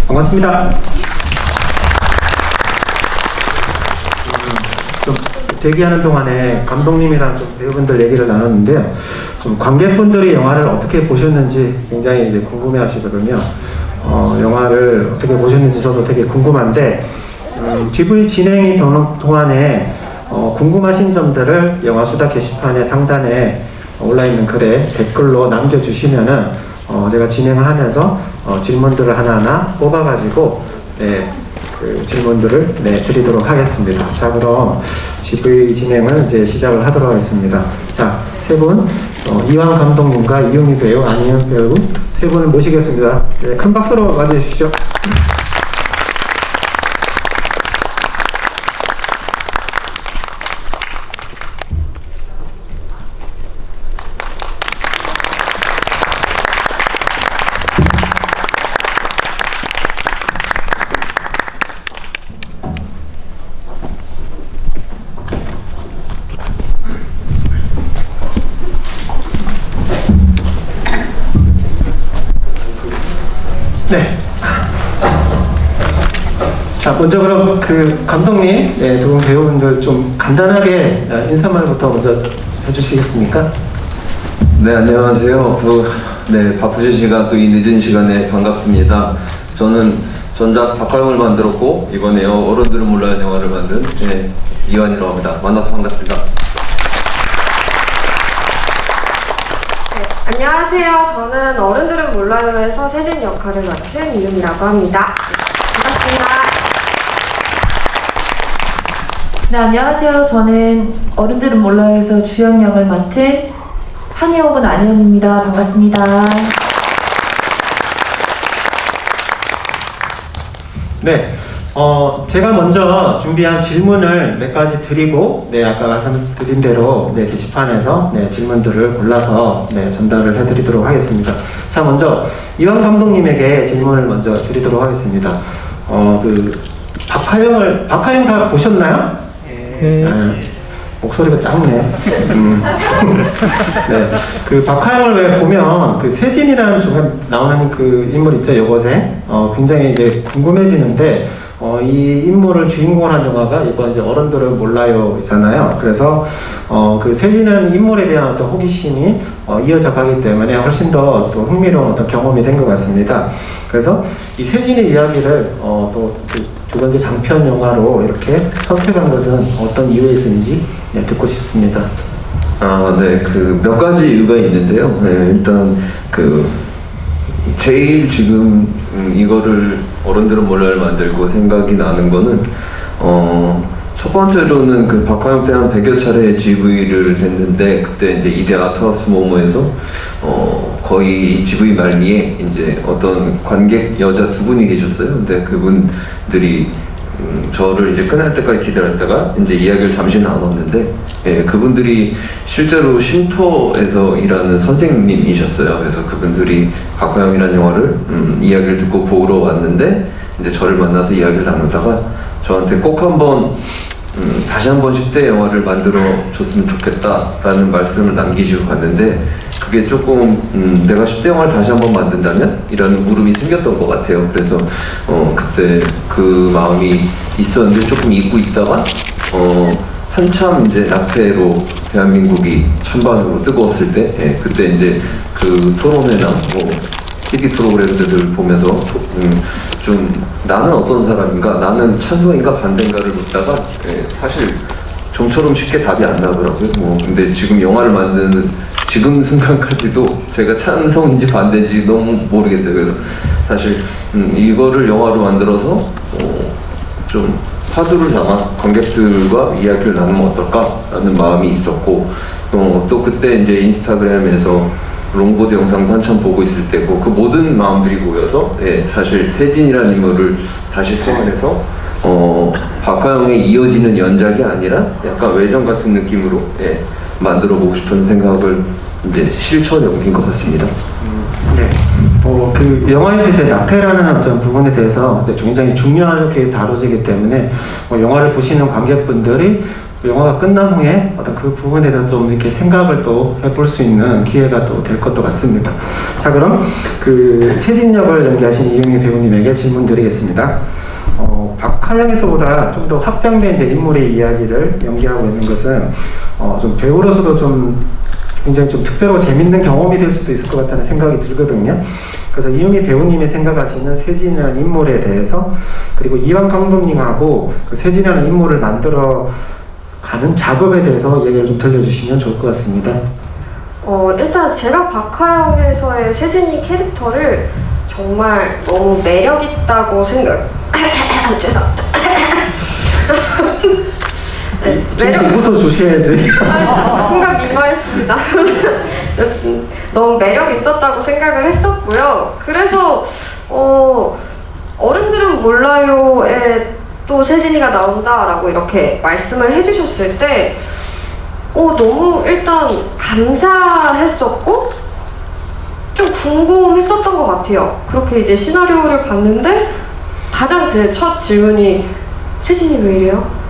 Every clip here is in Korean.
반갑습니다. 좀 대기하는 동안에 감독님이랑 좀 배우분들 얘기를 나눴는데요. 좀 관객분들이 영화를 어떻게 보셨는지 굉장히 이제 궁금해하시거든요. 영화를 어떻게 보셨는지 저도 되게 궁금한데 GV 진행이 되는 동안에 궁금하신 점들을 영화수다 게시판의 상단에 올라있는 글에 댓글로 남겨주시면은 제가 진행을 하면서 질문들을 하나하나 뽑아가지고 그 질문들을 드리도록 하겠습니다. 자, 그럼 GV 진행을 이제 시작을 하도록 하겠습니다. 자, 세 분, 이완 감독님과 이용희 배우, 안희연 배우 세 분을 모시겠습니다. 네, 큰 박수로 맞이해주시죠. 네. 자, 먼저 그럼 그 감독님, 두 분 배우분들 좀 간단하게 인사말부터 먼저 해주시겠습니까? 네, 안녕하세요. 바쁘신 시간 또 이 늦은 시간에 반갑습니다. 저는 전작 박하영을 만들었고 이번에 어른들은 몰라요 영화를 만든 이완이라고 합니다. 만나서 반갑습니다. 안녕하세요. 저는 어른들은 몰라요에서 세진 역할을 맡은 이윤이라고 합니다. 반갑습니다. 네, 안녕하세요. 저는 어른들은 몰라요에서 주연 역을 맡은 한희 혹은 안희연입니다. 반갑습니다. 네. 제가 먼저 준비한 질문을 몇 가지 드리고, 아까 말씀드린 대로, 게시판에서, 질문들을 골라서, 전달을 해드리도록 하겠습니다. 자, 먼저, 이완 감독님에게 질문을 먼저 드리도록 하겠습니다. 박하영 다 보셨나요? 목소리가 작네. 네. 그 박하영을 왜 보면, 그 세진이라는 중간에 나오는 그 인물 있죠, 여고생? 굉장히 이제 궁금해지는데, 이 인물을 주인공으로 한 영화가 이번 이제 어른들은 몰라요잖아요. 그래서 그 세진이라는 인물에 대한 어떤 호기심이 이어져 가기 때문에 훨씬 더 또 흥미로운 어떤 경험이 된 것 같습니다. 그래서 이 세진의 이야기를 또 두 번째 장편 영화로 이렇게 선택한 것은 어떤 이유에서인지 듣고 싶습니다. 그 몇 가지 이유가 있는데요. 일단 제일 지금 이거를 어른들은 몰라요를 만들고 생각이 나는 거는 첫 번째로는 그 박하영 때 한 100여 차례 GV를 했는데 그때 이제 이대 아트하우스 모모에서 거의 GV 말미에 이제 어떤 관객 여자 두 분이 계셨어요. 근데 그분들이 저를 이제 끝날 때까지 기다렸다가 이제 이야기를 잠시 나눴는데 그분들이 실제로 쉼터에서 일하는 선생님이셨어요. 그래서 그분들이 박하영이라는 영화를 이야기를 듣고 보러 왔는데 이제 저를 만나서 이야기를 나누다가 저한테 꼭 한번 다시 한번 10대 영화를 만들어 줬으면 좋겠다라는 말씀을 남기시고 갔는데 그게 조금 내가 10대 영화를 다시 한번 만든다면? 이라는 물음이 생겼던 것 같아요. 그래서 그때 그 마음이 있었는데 조금 잊고 있다가 한참 이제 낙태로 대한민국이 찬반으로 뜨거웠을 때 그때 이제 그 토론회나 TV 프로그램들을 보면서 좀 나는 어떤 사람인가, 나는 찬성인가 반대인가를 묻다가 사실 좀처럼 쉽게 답이 안 나더라고요. 근데 지금 영화를 만드는 지금 순간까지도 제가 찬성인지 반대인지 너무 모르겠어요. 그래서 사실 이거를 영화로 만들어서 좀 화두를 삼아 관객들과 이야기를 나누면 어떨까라는 마음이 있었고 또 그때 이제 인스타그램에서 롱보드 영상도 한참 보고 있을 때고 그 모든 마음들이 모여서 사실 세진이라는 인물을 다시 소환해서 박하영에 이어지는 연작이 아니라 약간 외전 같은 느낌으로 만들어 보고 싶은 생각을 이제 실천에 옮긴 것 같습니다. 네. 그 영화에서 이제 납태라는 어떤 부분에 대해서 굉장히 중요하게 다뤄지기 때문에 영화를 보시는 관객분들이 영화가 끝난 후에 어떤 그 부분에 대해서 좀 이렇게 생각을 또 해볼 수 있는 기회가 또 될 것도 같습니다. 자, 그럼 그 세진 역을 연기하신 이용희 배우님에게 질문 드리겠습니다. 박하영에서보다 좀 더 확장된 제 인물의 이야기를 연기하고 있는 것은 좀 배우로서도 좀 굉장히 좀 특별하고 재밌는 경험이 될 수도 있을 것 같다는 생각이 들거든요. 그래서 이용희 배우님이 생각하시는 세진이라는 인물에 대해서, 그리고 이완 감독님하고 그 세진이라는 인물을 만들어 가는 작업에 대해서 얘기를 좀 들려주시면 좋을 것 같습니다. 일단 제가 박하영에서의 세진이 캐릭터를 정말 너무 매력있다고 죄송합니다. 네, 좀 웃어주셔야지. 순간 민망했습니다. 너무 매력 있었다고 생각을 했었고요. 그래서 어른들은 몰라요에 또 세진이가 나온다라고 이렇게 말씀을 해주셨을 때 너무 일단 감사했었고 좀 궁금했었던 것 같아요. 그렇게 이제 시나리오를 봤는데 가장 제 첫 질문이 세진이 왜 이래요?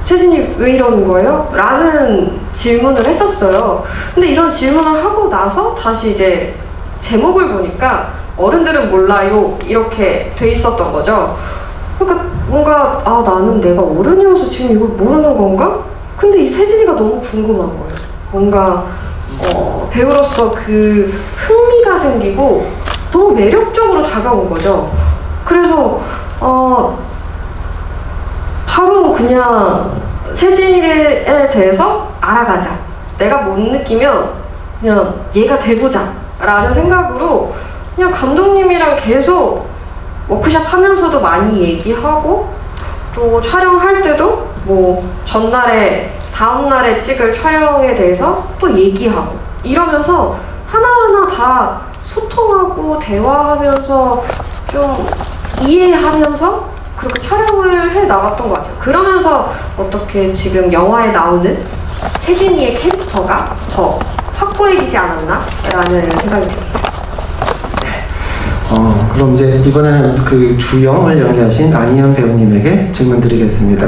세진이 왜 이러는 거예요? 라는 질문을 했었어요. 근데 이런 질문을 하고 나서 다시 이제 제목을 보니까 어른들은 몰라요 이렇게 돼 있었던 거죠. 그러니까 뭔가 나는 내가 어른이어서 지금 이걸 모르는 건가? 근데 이 세진이가 너무 궁금한 거예요. 뭔가 배우로서 그 흥미가 생기고 너무 매력적으로 다가온 거죠. 그래서 바로 그냥 세진이에 대해서 알아가자. 내가 못 느끼면 그냥 얘가 돼보자 라는 생각으로 그냥 감독님이랑 계속 워크샵 하면서도 많이 얘기하고, 또 촬영할 때도 뭐 전날에 다음날에 찍을 촬영에 대해서 또 얘기하고 이러면서 하나하나 다 소통하고 대화하면서 좀 이해하면서 그렇게 촬영을 해 나갔던 것 같아요. 그러면서 어떻게 지금 영화에 나오는 세진이의 캐릭터가 더 확고해지지 않았나? 라는 생각이 듭니다. 그럼 이제 이번에는 그 주영을 연기하신 안희연 배우님에게 질문 드리겠습니다.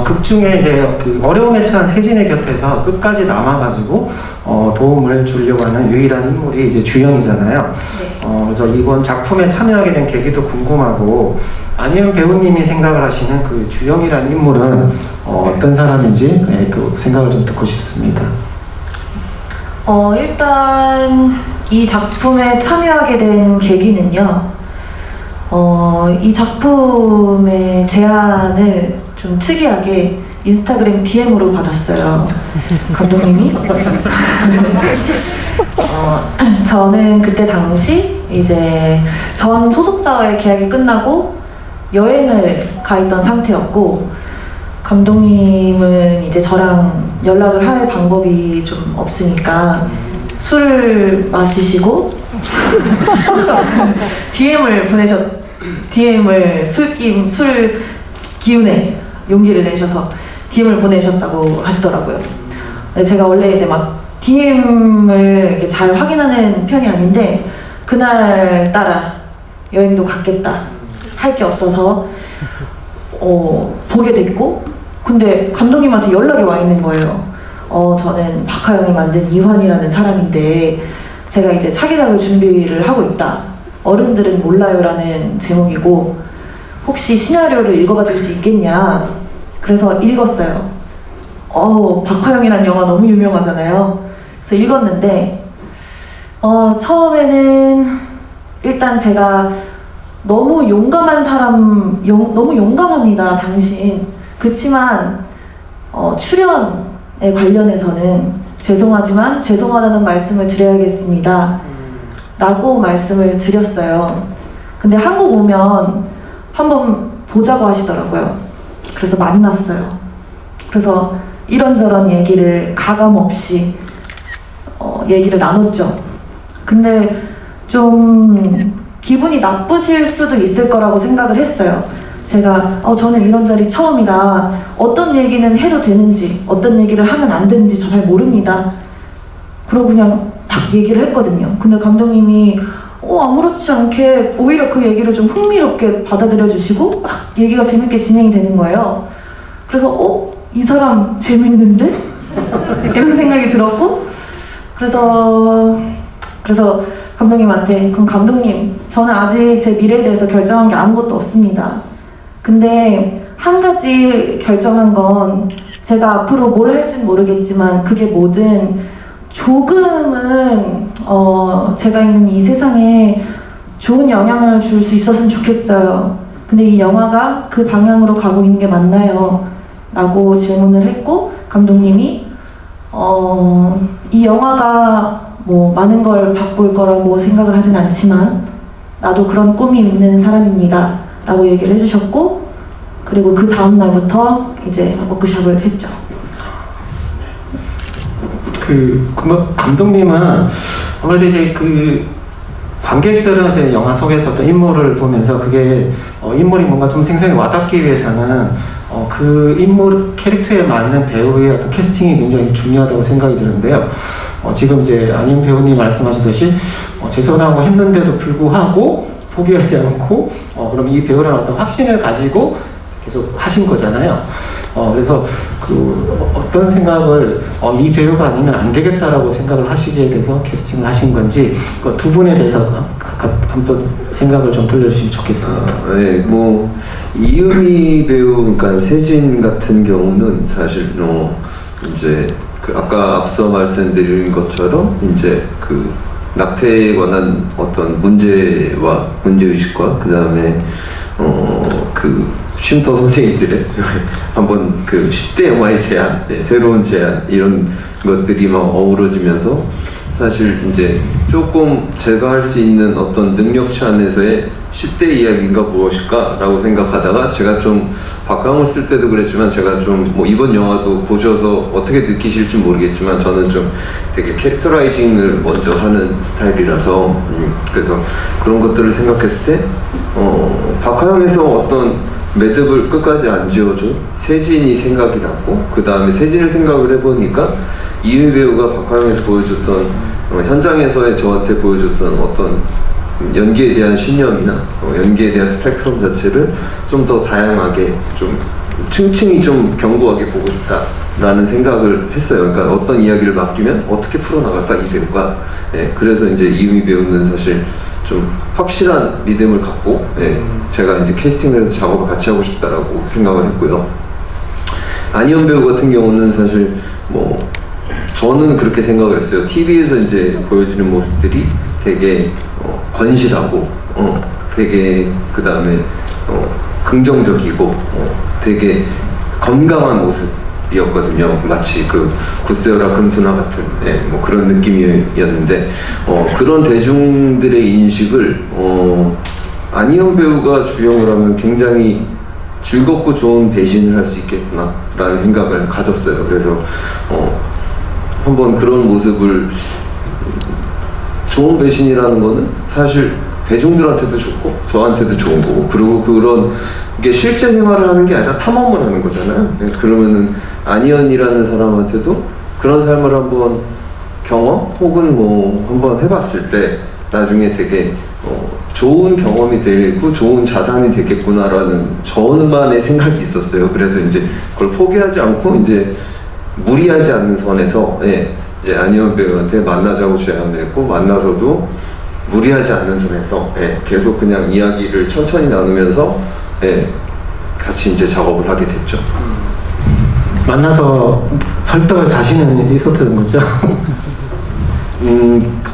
극 중에 이제 그 어려움에 처한 세진의 곁에서 끝까지 남아가지고 도움을 주려고 하는 유일한 인물이 이제 주영이잖아요. 네. 그래서 이번 작품에 참여하게 된 계기도 궁금하고, 안희연 배우님이 생각을 하시는 그 주영이라는 인물은 어떤 사람인지 그 생각을 좀 듣고 싶습니다. 일단 이 작품에 참여하게 된 계기는요, 이 작품의 제안을 좀 특이하게 인스타그램 DM으로 받았어요. 감독님이. 저는 그때 당시 이제 전 소속사와의 계약이 끝나고 여행을 가 있던 상태였고, 감독님은 이제 저랑 연락을 할 방법이 좀 없으니까 술 마시시고 DM을 술 기운에 용기를 내셔서 DM을 보내셨다고 하시더라고요. 제가 원래 이제 막 DM을 이렇게 잘 확인하는 편이 아닌데, 그날따라 여행도 갔겠다, 할 게 없어서 보게 됐고, 근데 감독님한테 연락이 와 있는 거예요. 저는 박하영을 만든 이환이라는 사람인데 제가 이제 차기작을 준비를 하고 있다. 어른들은 몰라요라는 제목이고 혹시 시나리오를 읽어봐 줄 수 있겠냐. 그래서 읽었어요. 박하영이라는 영화 너무 유명하잖아요. 그래서 읽었는데 처음에는 일단 제가 너무 용감한 사람, 너무 용감합니다, 당신. 그치만 출연에 관련해서는 죄송하지만 죄송하다는 말씀을 드려야겠습니다 라고 말씀을 드렸어요. 근데 한국 오면 한번 보자고 하시더라고요. 그래서 만났어요. 그래서 이런저런 얘기를 가감없이 얘기를 나눴죠. 근데 좀 기분이 나쁘실 수도 있을 거라고 생각을 했어요. 제가 저는 이런 자리 처음이라 어떤 얘기는 해도 되는지 어떤 얘기를 하면 안 되는지 저 잘 모릅니다. 그러고 그냥 막 얘기를 했거든요. 근데 감독님이 아무렇지 않게 오히려 그 얘기를 좀 흥미롭게 받아들여 주시고 막 얘기가 재밌게 진행이 되는 거예요. 그래서 이 사람 재밌는데? 이런 생각이 들었고, 그래서 감독님한테, 그럼 감독님, 저는 아직 제 미래에 대해서 결정한 게 아무것도 없습니다. 근데 한 가지 결정한 건 제가 앞으로 뭘 할지는 모르겠지만 그게 뭐든 조금은 제가 있는 이 세상에 좋은 영향을 줄 수 있었으면 좋겠어요. 근데 이 영화가 그 방향으로 가고 있는 게 맞나요? 라고 질문을 했고, 감독님이 이 영화가 뭐 많은 걸 바꿀 거라고 생각을 하진 않지만 나도 그런 꿈이 있는 사람입니다 라고 얘기를 해주셨고, 그리고 그 다음 날부터 이제 워크숍을 했죠. 감독님은 아무래도 이제 관객들은 이제 영화 속에서 어떤 인물을 보면서 그게 인물이 뭔가 좀 생생히 와닿기 위해서는 그 인물 캐릭터에 맞는 배우의 어떤 캐스팅이 굉장히 중요하다고 생각이 드는데요. 지금 이제 안희은 배우님 말씀하시듯이 재선하고 했는데도 불구하고 포기하지 않고 그럼 이 배우라는 어떤 확신을 가지고 계속 하신 거잖아요. 그래서 어떤 생각을 이 배우가 아니면 안 되겠다라고 생각을 하시게 돼서 캐스팅을 하신 건지 두 분에 대해서 한번 생각을 좀 들려주시면 좋겠습니다. 네, 뭐 이은희 배우, 그러니까 세진 같은 경우는 사실 이제 아까 앞서 말씀드린 것처럼 이제 낙태에 관한 어떤 문제와 문제의식과 그 다음에 쉼터 선생님들의 한번 10대 영화의 제안, 새로운 제안 이런 것들이 막 어우러지면서 사실 이제 조금 제가 할 수 있는 어떤 능력치 안에서의 10대 이야기인가 무엇일까라고 생각하다가 제가 좀 박강을 쓸 때도 그랬지만 제가 좀 뭐 이번 영화도 보셔서 어떻게 느끼실지 모르겠지만 저는 좀 되게 캐릭터라이징을 먼저 하는 스타일이라서 그래서 그런 것들을 생각했을 때 박하영에서 어떤 매듭을 끝까지 안 지어준 세진이 생각이 났고, 그 다음에 세진을 생각을 해보니까 이은희 배우가 박하영에서 보여줬던 현장에서의 저한테 보여줬던 어떤 연기에 대한 신념이나 연기에 대한 스펙트럼 자체를 좀 더 다양하게 좀 층층이 좀 견고하게 보고 싶다라는 생각을 했어요. 그러니까 어떤 이야기를 맡기면 어떻게 풀어나갈까 이 배우가. 그래서 이제 이은희 배우는 사실 좀 확실한 믿음을 갖고 제가 이제 캐스팅을 해서 작업을 같이 하고 싶다라고 생각을 했고요. 안희은 배우 같은 경우는 사실 뭐 저는 그렇게 생각을 했어요. TV에서 이제 보여지는 모습들이 되게 건실하고 되게 그 다음에 긍정적이고 되게 건강한 모습이었거든요. 마치 구세어라 금수나 같은 뭐 그런 느낌이었는데 그런 대중들의 인식을 안희은 배우가 주연을 하면 굉장히 즐겁고 좋은 배신을 할 수 있겠구나 라는 생각을 가졌어요. 그래서 한번 그런 모습을, 좋은 배신이라는 거는 사실 대중들한테도 좋고 저한테도 좋은 거고, 그리고 그런 게 실제 생활을 하는 게 아니라 탐험을 하는 거잖아요. 그러면은 안희은이라는 사람한테도 그런 삶을 한번 경험 혹은 뭐 한번 해봤을 때 나중에 되게 좋은 경험이 되고 좋은 자산이 되겠구나라는 저만의 생각이 있었어요. 그래서 이제 그걸 포기하지 않고 이제 무리하지 않는 선에서 이제 안희은 배우한테 만나자고 제안을 했고, 만나서도 무리하지 않는 선에서 계속 그냥 이야기를 천천히 나누면서 같이 이제 작업을 하게 됐죠. 만나서 설득할 자신은 있었던 거죠?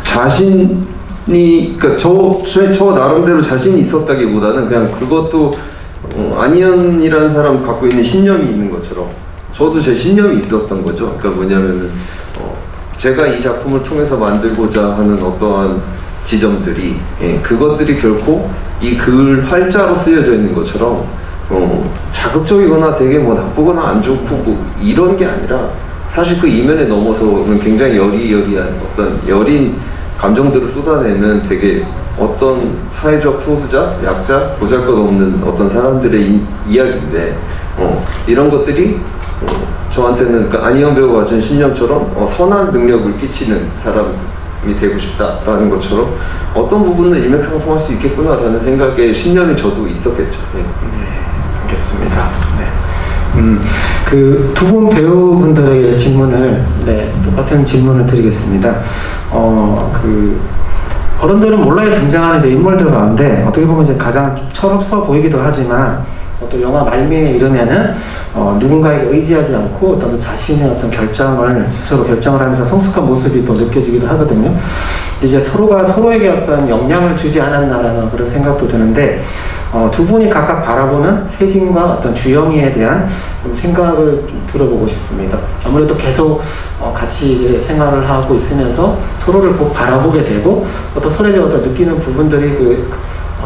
자신이, 그러니까 저 나름대로 자신이 있었다기보다는 그냥 그것도 안희은이라는 사람 갖고 있는 신념이 있는 것처럼 저도 제 신념이 있었던 거죠. 그러니까 뭐냐면은 제가 이 작품을 통해서 만들고자 하는 어떠한 지점들이 그것들이 결코 이 글 활자로 쓰여져 있는 것처럼 자극적이거나 되게 뭐 나쁘거나 안 좋고 뭐 이런 게 아니라 사실 그 이면에 넘어서는 굉장히 여리여리한 어떤 여린 감정들을 쏟아내는 되게 어떤 사회적 소수자, 약자, 보잘것없는 어떤 사람들의 이야기인데 이런 것들이 저한테는 그러니까 안희은 배우가 가진 신념처럼 선한 능력을 끼치는 사람이 되고 싶다라는 것처럼 어떤 부분은 일맥상통할 수 있겠구나라는 생각에 신념이 저도 있었겠죠. 예. 알겠습니다. 네. 그 두 분 배우분들에게 질문을, 똑같은 질문을 드리겠습니다. 어른들은 몰라에 등장하는 이제 인물들 가운데 어떻게 보면 이제 가장 철없어 보이기도 하지만 또 영화 말미에 이르면은 누군가에게 의지하지 않고 어떤 자신의 어떤 결정을 스스로 결정을 하면서 성숙한 모습이 또 느껴지기도 하거든요. 이제 서로가 서로에게 어떤 영향을 주지 않았나라는 그런 생각도 드는데 두 분이 각각 바라보는 세진과 어떤 주영이에 대한 좀 생각을 좀 들어보고 싶습니다. 아무래도 계속 같이 이제 생활을 하고 있으면서 서로를 바라보게 되고 또 서로에게 어떤 느끼는 부분들이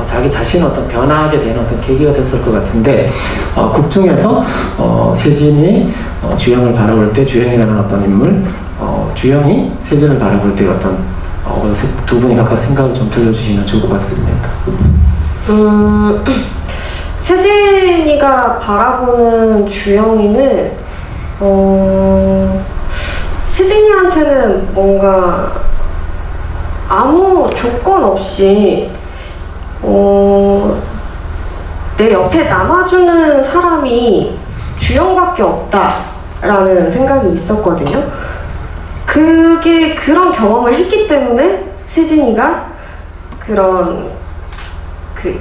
자기 자신을 어떤 변화하게 되는 어떤 계기가 됐을 것 같은데 극 중에서 세진이 주영을 바라볼 때 주영이라는 어떤 인물, 주영이 세진을 바라볼 때 어떤 두 분이 각각 생각을 좀 들려주시면 좋을 것 같습니다. 세진이가 바라보는 주영이는 세진이한테는 뭔가 아무 조건 없이 내 옆에 남아주는 사람이 주영밖에 없다라는 생각이 있었거든요. 그런 경험을 했기 때문에 세진이가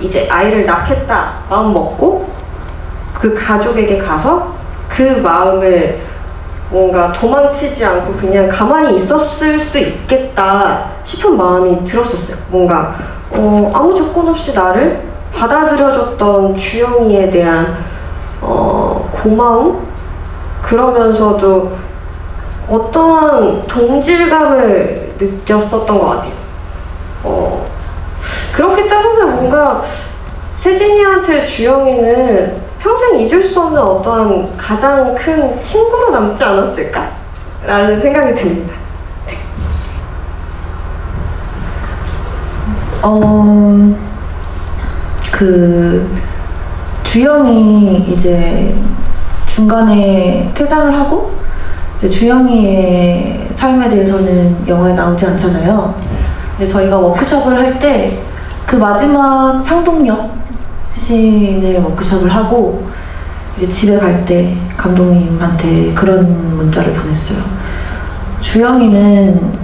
이제 아이를 낳겠다 마음 먹고 그 가족에게 가서 그 마음을 뭔가 도망치지 않고 그냥 가만히 있었을 수 있겠다 싶은 마음이 들었었어요. 뭔가 아무 조건 없이 나를 받아들여줬던 주영이에 대한 고마움? 그러면서도 어떠한 동질감을 느꼈었던 것 같아요. 그렇기 때문에 뭔가 세진이한테 주영이는 평생 잊을 수 없는 어떠한 가장 큰 친구로 남지 않았을까? 라는 생각이 듭니다. 네. 주영이 이제 중간에 퇴장을 하고 이제 주영이의 삶에 대해서는 영화에 나오지 않잖아요. 근데 저희가 워크숍을 할 때 그 마지막 창동역 씬을 워크숍을 하고 이제 집에 갈 때 감독님한테 그런 문자를 보냈어요. 주영이는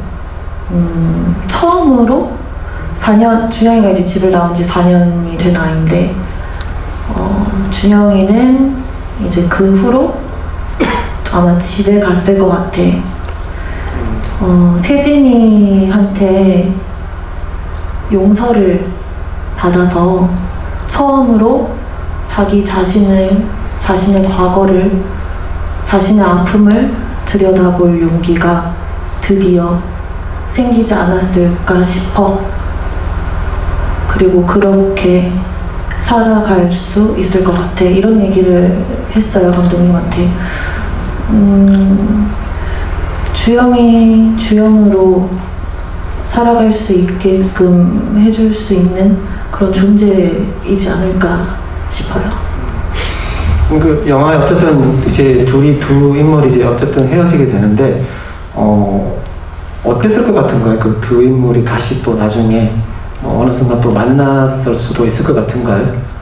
처음으로 주영이가 이제 집을 나온 지 4년이 된 아이인데 준영이는 이제 그 후로 아마 집에 갔을 것 같아. 세진이한테 용서를 받아서 처음으로 자신의 과거를, 자신의 아픔을 들여다볼 용기가 드디어 생기지 않았을까 싶어. 그리고 그렇게 살아갈 수 있을 것 같아. 이런 얘기를 했어요, 감독님한테. 주영으로 살아갈 수 있게끔 해줄 수 있는 그런 존재이지 않을까 싶어요. 그 영화에 어쨌든 이제 두 인물이 이제 어쨌든 헤어지게 되는데 어땠을 것 같은가요? 그 두 인물이 다시 또 나중에 어느 순간 또 만났을 수도 있을 것 같은가요?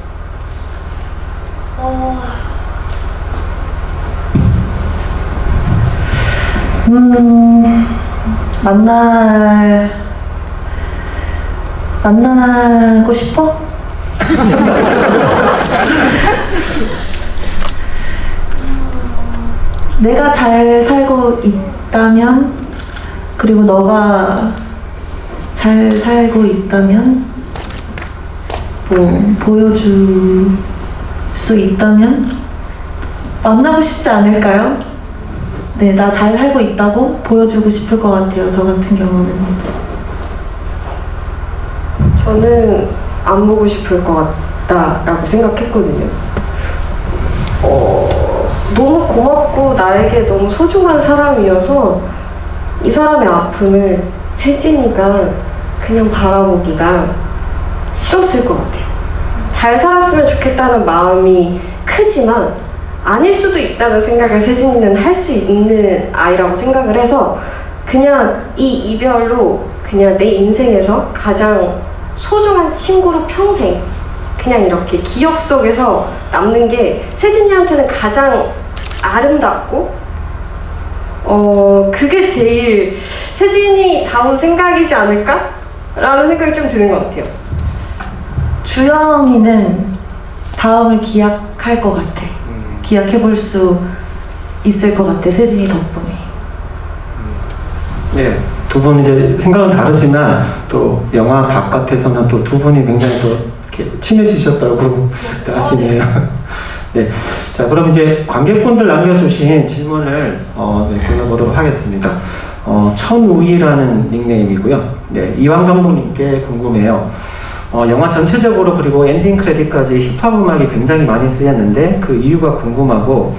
만나고 싶어? 내가 잘 살고 있다면, 그리고 너가 잘 살고 있다면, 보여줄 수 있다면 만나고 싶지 않을까요? 네, 나 잘 살고 있다고 보여주고 싶을 것 같아요, 저 같은 경우는. 저는 안 보고 싶을 것 같다라고 생각했거든요. 너무 고맙고 나에게 너무 소중한 사람이어서 이 사람의 아픔을 세진이가 그냥 바라보기가 싫었을 것 같아요. 잘 살았으면 좋겠다는 마음이 크지만 아닐 수도 있다는 생각을 세진이는 할 수 있는 아이라고 생각을 해서 그냥 이 이별로 그냥 내 인생에서 가장 소중한 친구로 평생 그냥 이렇게 기억 속에서 남는 게 세진이한테는 가장 아름답고 그게 제일 세진이 다운 생각이지 않을까? 라는 생각이 좀 드는 것 같아요. 주영이는 다음을 기약할 것 같아. 기약해볼 수 있을 것 같아, 세진이 덕분에. 네, 두 분 이제 생각은 다르지만 또 영화 바깥에서는 또 두 분이 굉장히 또 이렇게 친해지셨다고 하시네요. 네, 자 그럼 이제 관객분들 남겨주신 질문을 골라보도록 하겠습니다. 천우희라는 닉네임이고요. 네, 이완 감독님께 궁금해요. 영화 전체적으로 그리고 엔딩 크레딧까지 힙합 음악이 굉장히 많이 쓰였는데 그 이유가 궁금하고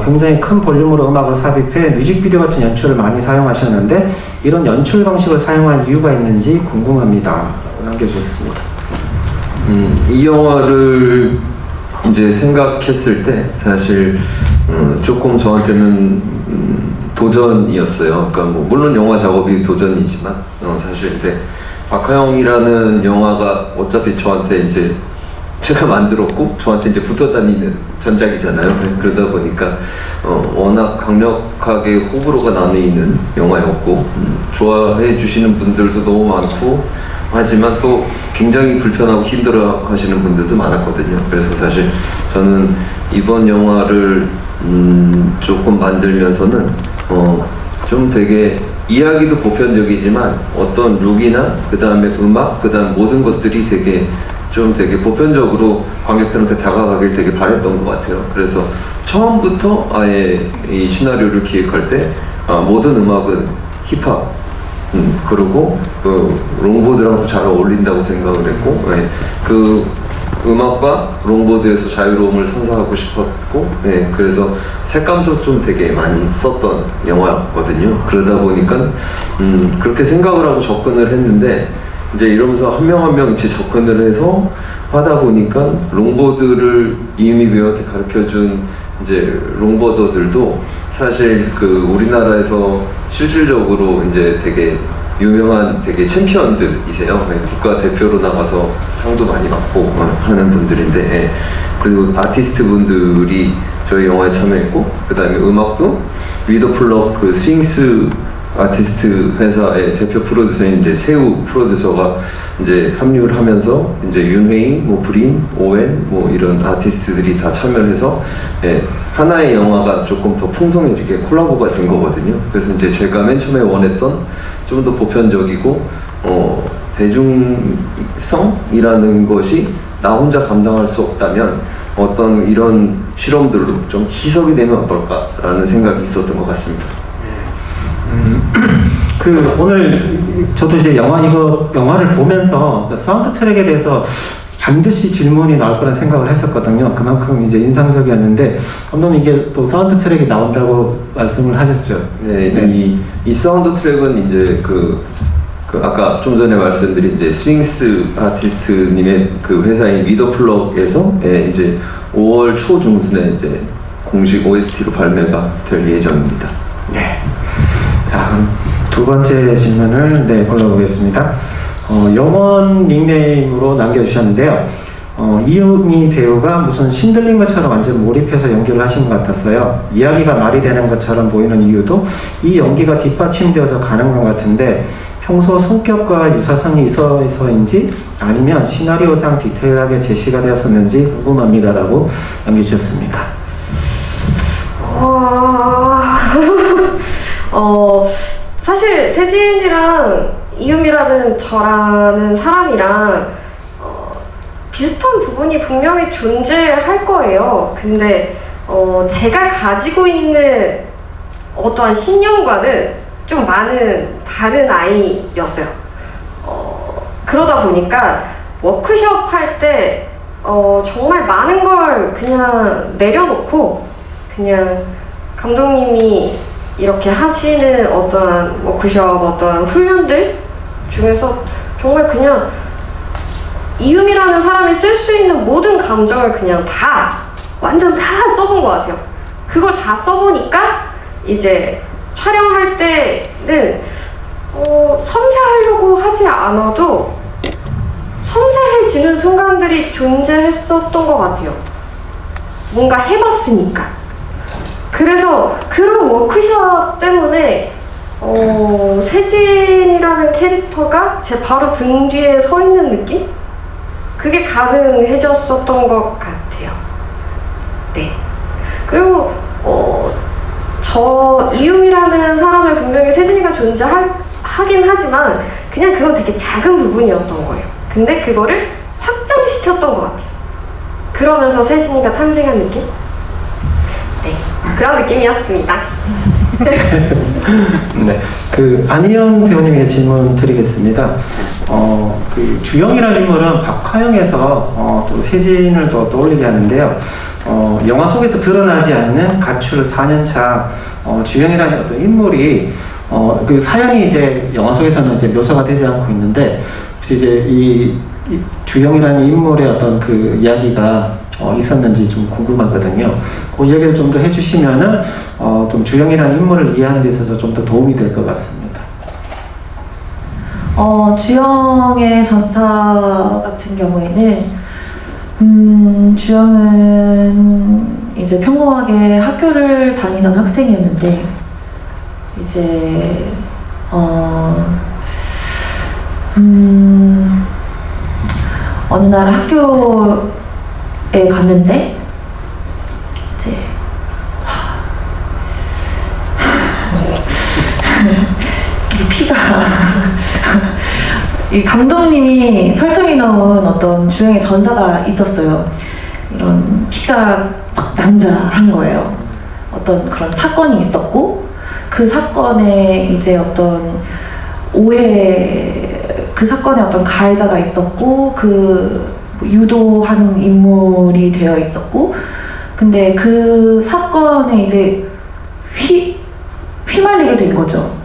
굉장히 큰 볼륨으로 음악을 삽입해 뮤직비디오 같은 연출을 많이 사용하셨는데 이런 연출 방식을 사용한 이유가 있는지 궁금합니다. 남겨주셨습니다. 이 영화를 이제 생각했을 때 사실 조금 저한테는 도전이었어요. 그러니까 뭐 물론 영화 작업이 도전이지만 사실 근데 박하영이라는 영화가 어차피 저한테 이제 제가 만들었고 저한테 이제 붙어 다니는 전작이잖아요. 그러다 보니까 워낙 강력하게 호불호가 나뉘는 영화였고 좋아해 주시는 분들도 너무 많고 하지만 또 굉장히 불편하고 힘들어 하시는 분들도 많았거든요. 그래서 사실 저는 이번 영화를 조금 만들면서는 좀 되게 이야기도 보편적이지만 어떤 룩이나 그 다음에 음악, 그 다음 모든 것들이 되게 보편적으로 관객들한테 다가가길 되게 바랬던 것 같아요. 그래서 처음부터 아예 이 시나리오를 기획할 때 모든 음악은 힙합 그리고 그 롱보드랑도 잘 어울린다고 생각을 했고 그 음악과 롱보드에서 자유로움을 선사하고 싶었고 그래서 색감도 좀 되게 많이 썼던 영화거든요. 그러다 보니까 그렇게 생각을 하고 접근을 했는데 이제 이러면서 한 명 한 명 이제 접근을 해서 하다 보니까 롱보드를 이유미 배우한테 가르쳐준 이제 롱보더들도 사실 그 우리나라에서 실질적으로 이제 되게 유명한 되게 챔피언들이세요. 국가 대표로 나가서 상도 많이 받고 하는 분들인데 그리고 아티스트 분들이 저희 영화에 참여했고 그 다음에 음악도 위더플럭 그 스윙스 아티스트 회사의 대표 프로듀서인 이제 세우 프로듀서가 이제 합류를 하면서 이제 윤회이, 뭐 브린, 오웬 뭐 이런 아티스트들이 다 참여해서 하나의 영화가 조금 더 풍성해지게 콜라보가 된 거거든요. 그래서 이제 제가 맨 처음에 원했던 좀 더 보편적이고 대중성이라는 것이 나 혼자 감당할 수 없다면 어떤 이런 실험들로 좀 희석이 되면 어떨까라는 생각이 있었던 것 같습니다. 그 오늘 저도 이제 영화를 보면서 사운드 트랙에 대해서 반드시 질문이 나올 거란 생각을 했었거든요. 그만큼 이제 인상적이었는데 감독님 이게 또 사운드 트랙이 나온다고 말씀을 하셨죠. 네. 이 사운드 트랙은 이제 그 아까 좀 전에 말씀드린 이제 스윙스 아티스트님의 그 회사인 위더플럭에서 이제 5월 초 중순에 이제 공식 OST로 발매가 될 예정입니다. 네. 자, 그럼 두 번째 질문을 골라보겠습니다. 영원 닉네임으로 남겨주셨는데요. 이유미 배우가 무슨 신들린 것처럼 완전 몰입해서 연기를 하신 것 같았어요. 이야기가 말이 되는 것처럼 보이는 이유도 이 연기가 뒷받침되어서 가는 것 같은데 평소 성격과 유사성이 있어서인지 아니면 시나리오상 디테일하게 제시가 되었었는지 궁금합니다라고 남겨주셨습니다. 사실 세진이랑 이유미라는 저라는 사람이랑 비슷한 부분이 분명히 존재할 거예요. 근데 제가 가지고 있는 어떠한 신념과는 좀 많은 다른 아이였어요. 그러다 보니까 워크숍 할 때 정말 많은 걸 그냥 내려놓고 그냥 감독님이 이렇게 하시는 어떠한 워크숍, 어떠한 훈련들 중에서 정말 그냥 이유미라는 사람이 쓸 수 있는 모든 감정을 그냥 완전 다 써본 것 같아요. 그걸 다 써보니까 이제 촬영할 때는 섬세하려고 하지 않아도 섬세해지는 순간들이 존재했었던 것 같아요. 뭔가 해봤으니까. 그래서 그런 워크숍 때문에 세진이라는 캐릭터가 제 바로 등 뒤에 서 있는 느낌? 그게 가능해졌었던 것 같아요. 네. 그리고 저 이유미라는 사람을 분명히 세진이가 존재하긴 하지만 그냥 그건 되게 작은 부분이었던 거예요. 근데 그거를 확장시켰던 것 같아요. 그러면서 세진이가 탄생한 느낌? 네, 그런 느낌이었습니다. 네, 그 안희연 배우님에게 질문 드리겠습니다. 그 주영이라는 인물은 박화영에서 또 세진을 또 떠올리게 하는데요. 영화 속에서 드러나지 않는 가출 4년차 주영이라는 어떤 인물이 그 사연이 이제 영화 속에서는 이제 묘사가 되지 않고 있는데 혹시 이제 이 주영이라는 인물의 어떤 그 이야기가 있었는지 좀 궁금하거든요. 그 이야기를 좀 더 해주시면은 좀 주영이라는 인물을 이해하는 데 있어서 좀 더 도움이 될 것 같습니다. 주영의 전사 같은 경우에는 주영은 이제 평범하게 학교를 다니던 학생이었는데 이제 어느 날 학교에 갔는데 이제 이 피가 이 감독님이 설정해 놓은 어떤 주영의 전사가 있었어요. 이런 피가 막 낭자한 거예요. 어떤 그런 사건이 있었고 그 사건에 이제 어떤 그 사건에 어떤 가해자가 있었고 그 유도한 인물이 되어 있었고 근데 그 사건에 이제 휘말리게 된 거죠.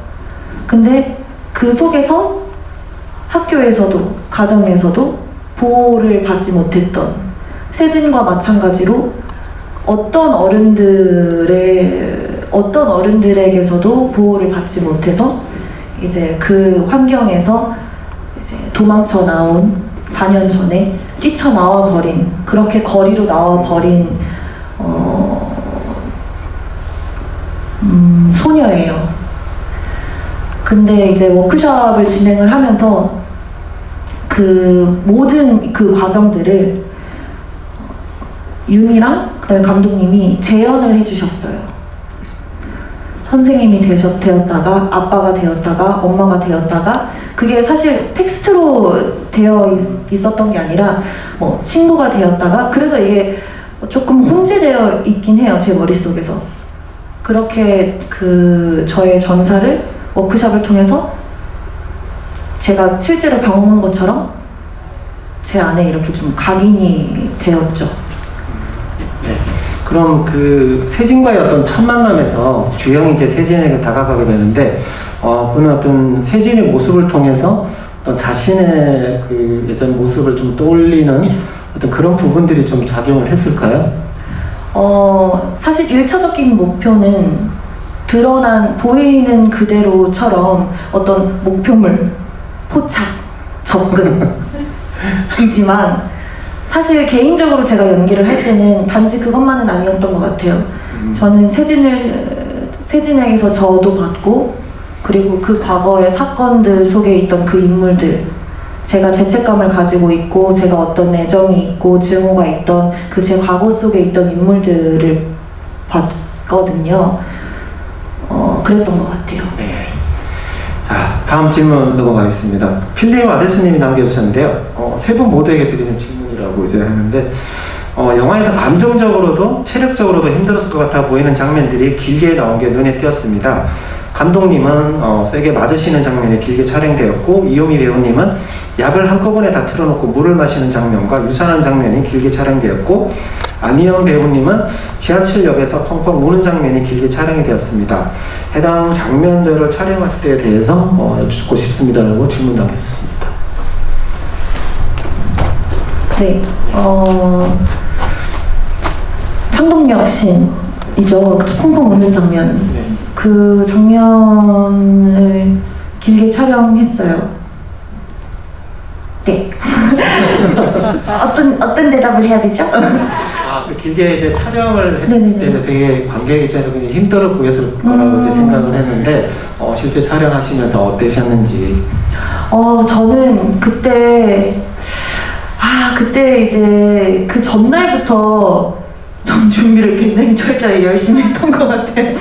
근데 그 속에서 학교에서도 가정에서도 보호를 받지 못했던 세진과 마찬가지로 어떤 어른들에게서도 보호를 받지 못해서 이제 그 환경에서 이제 도망쳐 나온 4년 전에 뛰쳐나와 버린 그렇게 거리로 나와 버린 소녀예요. 근데 이제 워크숍을 진행을 하면서 그 모든 그 과정들을 유미랑 그다음에 감독님이 재현을 해주셨어요. 선생님이 되었다가 아빠가 되었다가 엄마가 되었다가 그게 사실 텍스트로 되어 있었던 게 아니라 뭐 친구가 되었다가 그래서 이게 조금 혼재되어 있긴 해요. 제 머릿속에서. 그렇게 그 저의 전사를 워크숍을 통해서 제가 실제로 경험한 것처럼 제 안에 이렇게 좀 각인이 되었죠. 네. 그럼 그 세진과의 어떤 첫 만남에서 주영이 이제 세진에게 다가가게 되는데, 그는 어떤 세진의 모습을 통해서 어떤 자신의 그 예전 모습을 좀 떠올리는 어떤 그런 부분들이 좀 작용을 했을까요? 사실 1차적인 목표는 보이는 그대로처럼 어떤 목표물, 포착, 접근이지만 사실 개인적으로 제가 연기를 할 때는 단지 그것만은 아니었던 것 같아요. 저는 세진에게서 저도 봤고 그리고 그 과거의 사건들 속에 있던 그 인물들 제가 죄책감을 가지고 있고 제가 어떤 애정이 있고 증오가 있던 그 제 과거 속에 있던 인물들을 봤거든요. 그랬던 것 같아요. 네. 자, 다음 질문 넘어가겠습니다. 필립 아데스님이 남겨주셨는데요. 세 분 모두에게 드리는 질문이라고 이제 하는데, 영화에서 감정적으로도 체력적으로도 힘들었을 것 같아 보이는 장면들이 길게 나온 게 눈에 띄었습니다. 감독님은 세게 맞으시는 장면이 길게 촬영되었고, 이요미 배우님은 약을 한꺼번에 다 틀어놓고 물을 마시는 장면과 유산한 장면이 길게 촬영되었고, 안희연 배우님은 지하철역에서 펑펑 우는 장면이 길게 촬영이 되었습니다. 해당 장면들을 촬영했을 때에 대해서 여쭙고 싶습니다라고 질문 남겼습니다. 네, 창동역 씬이죠. 펑펑 우는 장면. 네. 그 장면을 길게 촬영했어요. 네. 어떤 대답을 해야 되죠? 그 길게 이제 촬영을 했을 네네네. 때 되게 관객 입장에서 굉장히 힘들어 보였을 거라고 이제 생각을 했는데 실제 촬영하시면서 어떠셨는지. 저는 그때 이제 그 전날부터 전 준비를 굉장히 철저히 열심히 했던 것 같아요.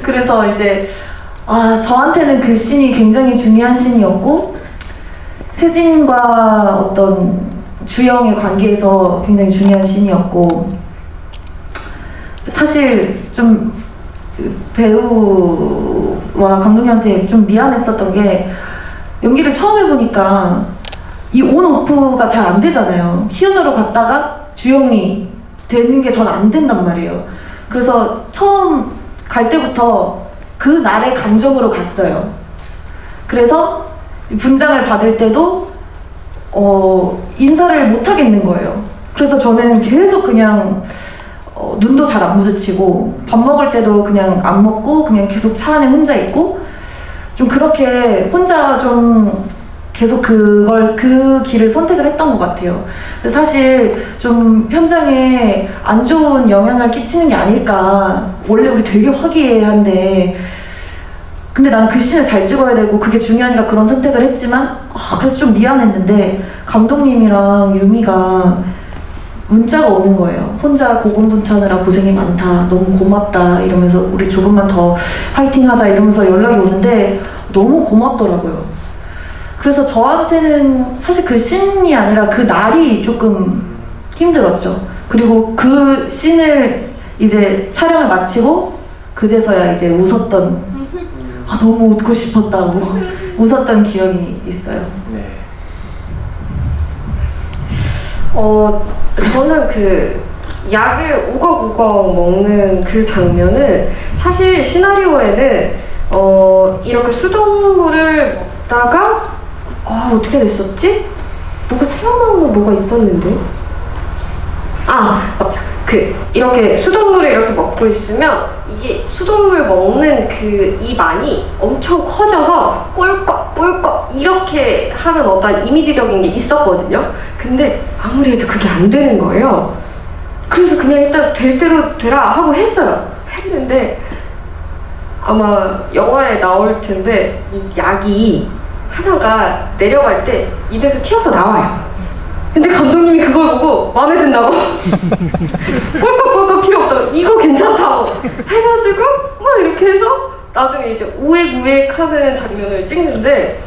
그래서 이제 저한테는 그 씬이 굉장히 중요한 씬이었고, 세진과 어떤 주영의 관계에서 굉장히 중요한 씬이었고, 사실 좀 배우와 감독님한테 좀 미안했었던 게, 연기를 처음 해보니까 이 온오프가 잘 안 되잖아요. 희연으로 갔다가 주영이 되는 게 전 안 된단 말이에요. 그래서 처음 갈 때부터 그 날의 감정으로 갔어요. 그래서 분장을 받을 때도 인사를 못 하겠는 거예요. 그래서 저는 계속 그냥 눈도 잘 안 마주치고, 밥 먹을 때도 그냥 안 먹고 그냥 계속 차 안에 혼자 있고, 좀 그렇게 혼자 좀 계속 그 길을 선택을 했던 것 같아요. 그래서 사실 좀 현장에 안 좋은 영향을 끼치는 게 아닐까. 원래 우리 되게 화기애애한데, 근데 나는 그 씬을 잘 찍어야 되고 그게 중요하니까 그런 선택을 했지만, 그래서 좀 미안했는데, 감독님이랑 유미가 문자가 오는 거예요. 혼자 고군분투하느라 고생이 많다, 너무 고맙다 이러면서 우리 조금만 더 화이팅 하자 이러면서 연락이 오는데 너무 고맙더라고요. 그래서 저한테는 사실 그 씬이 아니라 그 날이 조금 힘들었죠. 그리고 그 씬을 이제 촬영을 마치고 그제서야 이제 웃었던, 너무 웃고 싶었다고 웃었던 기억이 있어요. 네. 저는 그 약을 우걱우걱 먹는 그 장면은 사실 시나리오에는 이렇게 수돗물을 먹다가 어떻게 됐었지? 뭐가 새어나오는 뭐가 있었는데? 맞다. 이렇게 수돗물을 이렇게 먹고 있으면 이게 수돗물 먹는 그 입 안이 엄청 커져서 꿀꺽꿀꺽 이렇게 하는 어떤 이미지적인 게 있었거든요. 근데 아무리 해도 그게 안 되는 거예요. 그래서 그냥 일단 될 대로 되라 하고 했는데 아마 영화에 나올 텐데 이 약이 하나가 내려갈 때 입에서 튀어서 나와요. 근데 감독님이 그걸 보고 마음에 든다고 꿀꺽꿀꺽 필요 없다고, 이거 괜찮다고 해가지고 막 이렇게 해서 나중에 이제 우웩우웩 하는 장면을 찍는데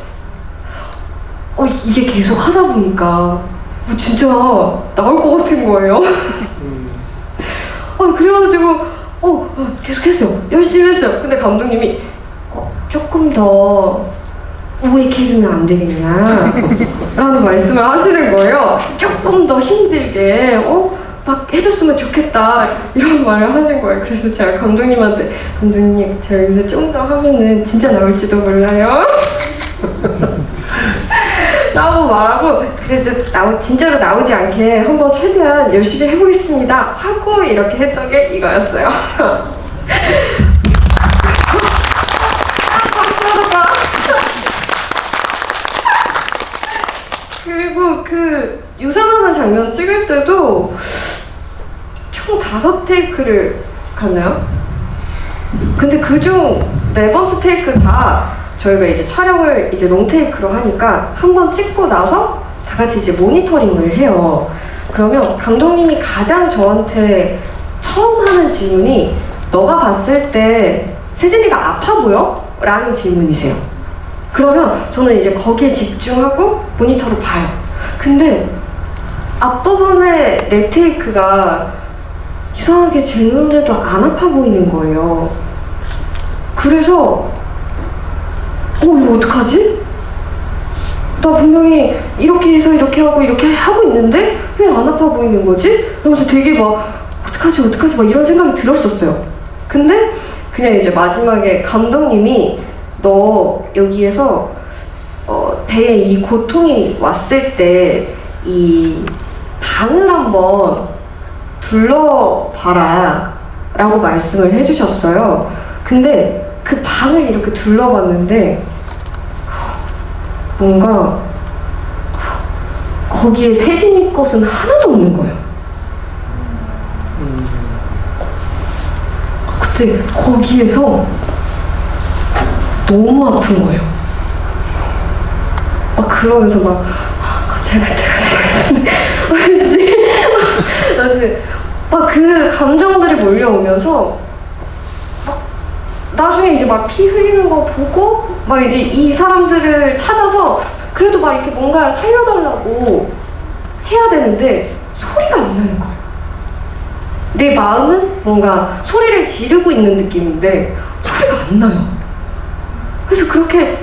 이게 계속 하다 보니까 진짜 나올 것 같은 거예요. 그래가지고 계속 했어요. 열심히 했어요. 근데 감독님이 조금 더 우웩해주면 안 되겠냐 라는 말씀을 하시는 거예요. 조금 더 힘들게 막 해줬으면 좋겠다 이런 말을 하는 거예요. 그래서 제가 감독님한테, 감독님 제가 여기서 좀 더 하면은 진짜 나올지도 몰라요 라고 말하고, 그래도 진짜로 나오지 않게 한번 최대한 열심히 해보겠습니다 하고 이렇게 했던 게 이거였어요. 그리고 그 유산하는 장면 찍을 때도 총 5테이크를 갔나요? 근데 그중 4번째 테이크 다 저희가 이제 촬영을 이제 롱테이크로 하니까 한 번 찍고 나서 다 같이 이제 모니터링을 해요. 그러면 감독님이 가장 저한테 처음 하는 질문이, 너가 봤을 때 세진이가 아파 보여? 라는 질문이세요. 그러면 저는 이제 거기에 집중하고 모니터를 봐요. 근데 앞부분에 내 테이크가 이상하게 제 눈에도 안 아파 보이는 거예요. 그래서 이거 어떡하지? 나 분명히 이렇게 해서 이렇게 하고 이렇게 하고 있는데 왜 안 아파 보이는 거지? 그러면서 되게 막 어떡하지 막 이런 생각이 들었었어요. 근데 그냥 이제 마지막에 감독님이 너 여기에서 배에 이 고통이 왔을 때 이 방을 한번 둘러봐라 라고 말씀을 해주셨어요. 근데 그 방을 이렇게 둘러봤는데 뭔가 거기에 세진이 것은 하나도 없는 거예요. 그때 거기에서 너무 아픈 거예요. 막 그러면서 막 갑자기 그때가 생각나는데 나한테 막 그 감정들이 몰려오면서 막 나중에 이제 막 피 흘리는 거 보고 막 이제 이 사람들을 찾아서 그래도 막 이렇게 뭔가 살려달라고 해야 되는데 소리가 안 나는 거예요. 내 마음은 뭔가 소리를 지르고 있는 느낌인데 소리가 안 나요. 그래서 그렇게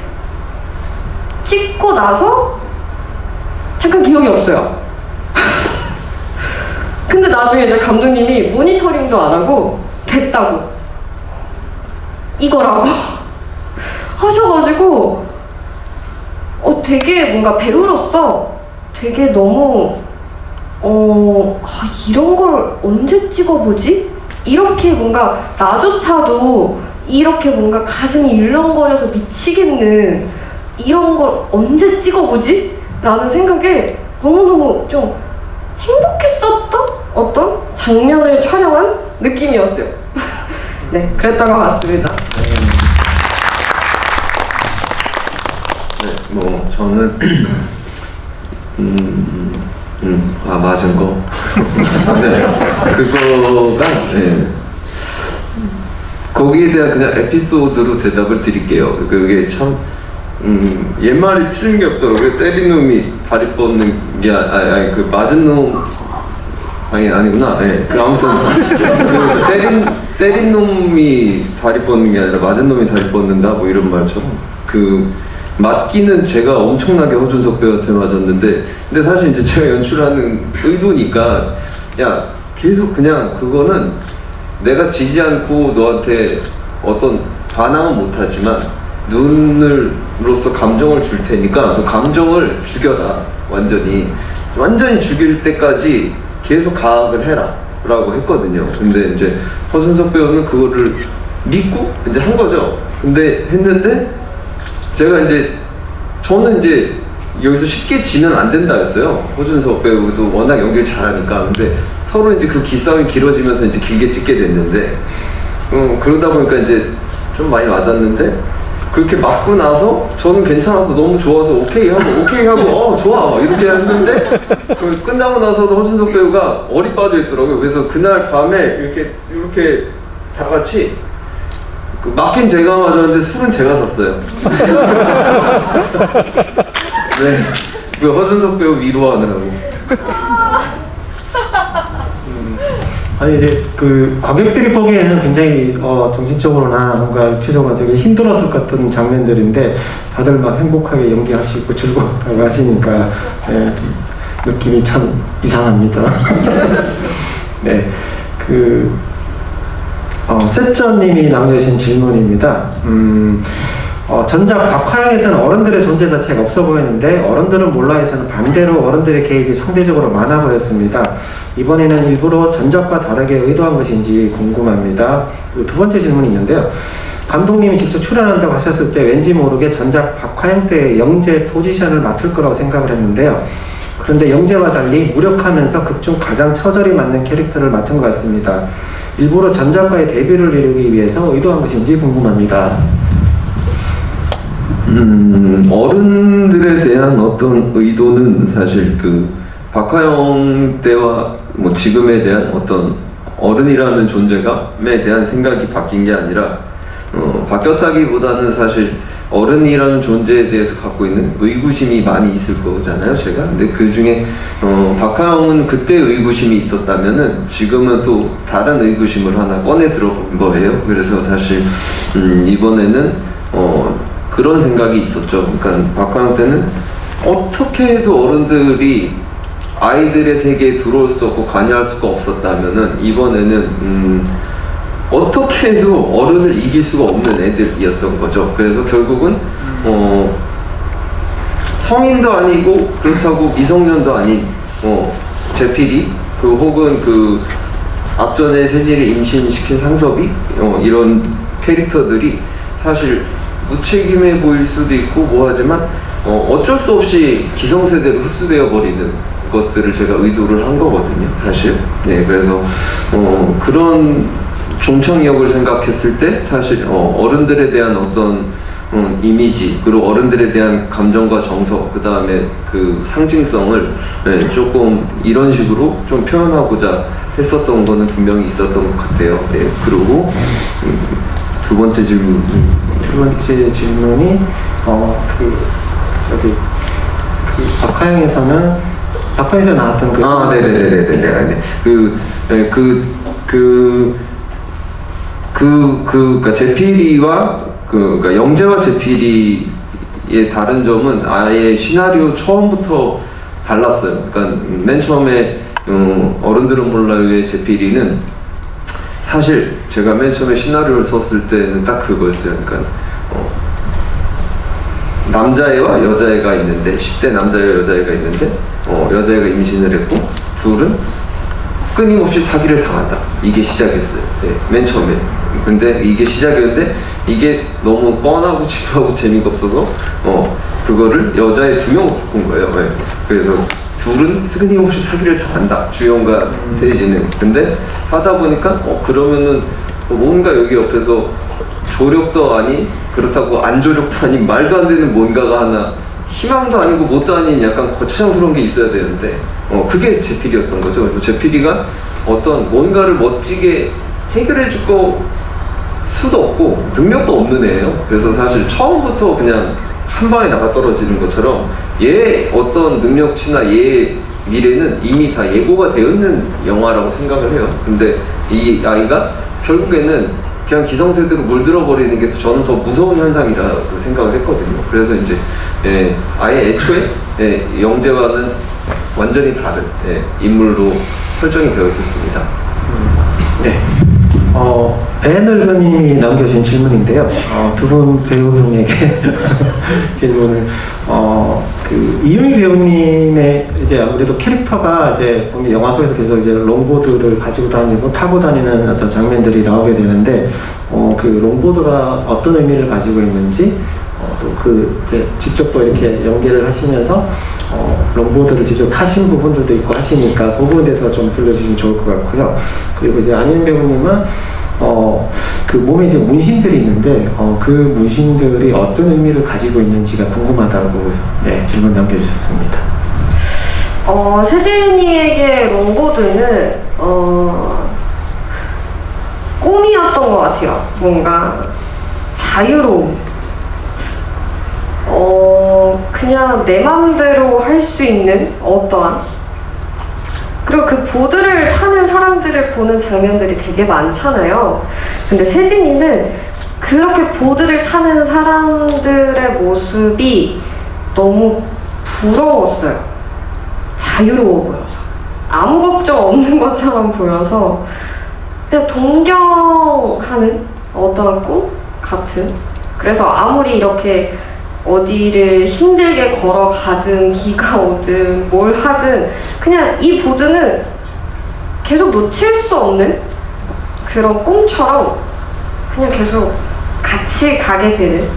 찍고 나서 잠깐 기억이 없어요. 근데 나중에 이제 감독님이 모니터링도 안 하고 됐다고 이거라고 하셔가지고 되게 뭔가 배우로서 되게 너무 이런 걸 언제 찍어보지? 이렇게 뭔가 나조차도 이렇게 뭔가 가슴이 일렁거려서 미치겠는 이런 걸 언제 찍어보지? 라는 생각에 너무너무 좀 행복했었던 어떤 장면을 촬영한 느낌이었어요. 네, 그랬던 것 같습니다. 네, 뭐 저는 맞은 거. 네, 그거가 네. 거기에 대한 그냥 에피소드로 대답을 드릴게요. 그게 참 옛말이 틀린 게 없더라고요. 때린 놈이 다리 뻗는 게 아니 그 맞은 놈 아니구나. 네, 그 아무튼 그 때린 놈이 다리 뻗는 게 아니라 맞은 놈이 다리 뻗는다 뭐 이런 말처럼 그 맞기는 제가 엄청나게 허준석 배우한테 맞았는데 근데 사실 이제 제가 연출하는 의도니까 야 계속 그냥 그거는 내가 지지 않고 너한테 어떤 반항은 못하지만 눈으로서 감정을 줄 테니까 그 감정을 죽여라. 완전히 죽일 때까지 계속 가학을 해라 라고 했거든요. 근데 이제 허준석 배우는 그거를 믿고 이제 한 거죠. 근데 했는데 제가 이제 저는 이제 여기서 쉽게 지면 안 된다 했어요. 허준석 배우도 워낙 연기를 잘하니까. 근데 서로 이제 그 기싸움이 길어지면서 이제 길게 찍게 됐는데 그러다 보니까 이제 좀 많이 맞았는데 그렇게 맞고 나서 저는 괜찮아서 너무 좋아서 오케이 하고 좋아 막 이렇게 했는데 끝나고 나서도 허준석 배우가 어리 빠져 있더라고요. 그래서 그날 밤에 이렇게 다 같이 맞긴 제가 맞았는데 술은 제가 샀어요. 네, 그 허준석 배우 위로하느라고. 아니 이제 그 관객들이 보기에는 굉장히 정신적으로나 뭔가 육체적으로 되게 힘들었을 것 같은 장면들인데 다들 막 행복하게 연기하시고 즐거웠다고 하시니까 네, 좀 느낌이 참 이상합니다. 네, 그 세쩌님이 남겨주신 질문입니다. 전작 박화영에서는 어른들의 존재 자체가 없어 보였는데 어른들은 몰라에서는 반대로 어른들의 개입이 상대적으로 많아 보였습니다. 이번에는 일부러 전작과 다르게 의도한 것인지 궁금합니다. 그리고 두 번째 질문이 있는데요. 감독님이 직접 출연한다고 하셨을 때 왠지 모르게 전작 박화영 때의 영재 포지션을 맡을 거라고 생각을 했는데요. 그런데 영재와 달리 무력하면서 극중 가장 처절히 맞는 캐릭터를 맡은 것 같습니다. 일부러 전작과의 대비를 이루기 위해서 의도한 것인지 궁금합니다. 어른들에 대한 어떤 의도는 사실 그 박화영 때와 뭐 지금에 대한 어떤 어른이라는 존재감에 대한 생각이 바뀐 게 아니라 바뀌었다기보다는 사실 어른이라는 존재에 대해서 갖고 있는 의구심이 많이 있을 거잖아요, 제가. 근데 그 중에 박하영은 그때 의구심이 있었다면은 지금은 또 다른 의구심을 하나 꺼내 들어본 거예요. 그래서 사실 이번에는 그런 생각이 있었죠. 그러니까 박하영 때는 어떻게 해도 어른들이 아이들의 세계에 들어올 수 없고 관여할 수가 없었다면은 이번에는 어떻게 해도 어른을 이길 수가 없는 애들이었던 거죠. 그래서 결국은 성인도 아니고 그렇다고 미성년도 아닌 제필이 혹은 그 앞전에 세진을 임신시킨 상섭이 이런 캐릭터들이 사실 무책임해 보일 수도 있고 뭐하지만 어쩔 수 없이 기성세대로 흡수되어 버리는 것들을 제가 의도를 한 거거든요, 사실. 네, 그래서 그런 종착역을 생각했을 때 사실 어른들에 대한 어떤 이미지, 그리고 어른들에 대한 감정과 정서, 그 다음에 그 상징성을 조금 이런 식으로 좀 표현하고자 했었던 거는 분명히 있었던 것 같아요. 네, 그리고 두 번째 질문. 두 번째 질문이 박하영에서 나왔던 네네네네. 그러니까 제피리와 그러니까 영재와 제피리의 다른 점은 아예 시나리오 처음부터 달랐어요. 그러니까 맨 처음에 어른들은 몰라요의 제피리는 사실 제가 맨 처음에 시나리오를 썼을 때는 딱 그거였어요. 그러니까 남자애와 여자애가 있는데 10대 남자애와 여자애가 있는데 여자애가 임신을 했고 둘은 끊임없이 사기를 당한다. 이게 시작이었어요. 네, 맨 처음에. 근데 이게 시작이었는데 이게 너무 뻔하고 지루하고 재미가 없어서 그거를 여자애 2명을 바꾼 거예요. 네. 그래서 둘은 끊임없이 사기를 당한다. 주연과 세진은. 근데 하다 보니까 그러면은 뭔가 여기 옆에서 조력도 아닌, 그렇다고 안조력도 아닌, 말도 안 되는 뭔가가 하나, 희망도 아니고 뭣도 아닌 약간 거추장스러운 게 있어야 되는데 그게 제필이었던 거죠. 그래서 제필이가 어떤 뭔가를 멋지게 해결해 줄 거 수도 없고 능력도 없는 애예요. 그래서 사실 처음부터 그냥 한 방에 나가 떨어지는 것처럼 얘의 어떤 능력치나 얘의 미래는 이미 다 예고가 되어 있는 영화라고 생각을 해요. 근데 이 아이가 결국에는 그냥 기성세대로 물들어 버리는 게 저는 더 무서운 현상이라고 생각을 했거든요. 그래서 이제 아예 애초에 영재와는 완전히 다른 인물로 설정이 되어 있었습니다. 네. 애늙은님이 남겨주신 질문인데요. 두 분 배우분에게 질문을 이유미 배우님의 이제 아무래도 캐릭터가 이제 영화 속에서 계속 이제 롱보드를 가지고 다니고 타고 다니는 어떤 장면들이 나오게 되는데 그 롱보드가 어떤 의미를 가지고 있는지 또 이제 직접 또 이렇게 연기를 하시면서 롱보드를 직접 타신 부분들도 있고 하시니까 그 부분에 대해서 좀 들려주시면 좋을 것 같고요. 그리고 이제 안희은 배우님은 그 몸에 이제 문신들이 있는데 그 문신들이 어떤 의미를 가지고 있는지가 궁금하다고 질문 남겨주셨습니다. 세진이에게 롱보드는 꿈이었던 것 같아요. 뭔가 자유로움. 그냥 내 맘대로 할 수 있는 어떠한, 그리고 그 보드를 타는 사람들을 보는 장면들이 되게 많잖아요. 근데 세진이는 그렇게 보드를 타는 사람들의 모습이 너무 부러웠어요. 자유로워 보여서, 아무 걱정 없는 것처럼 보여서 그냥 동경하는 어떠한 꿈 같은. 그래서 아무리 이렇게 어디를 힘들게 걸어가든 비가 오든 뭘 하든 그냥 이 보드는 계속 놓칠 수 없는 그런 꿈처럼 그냥 계속 같이 가게 되는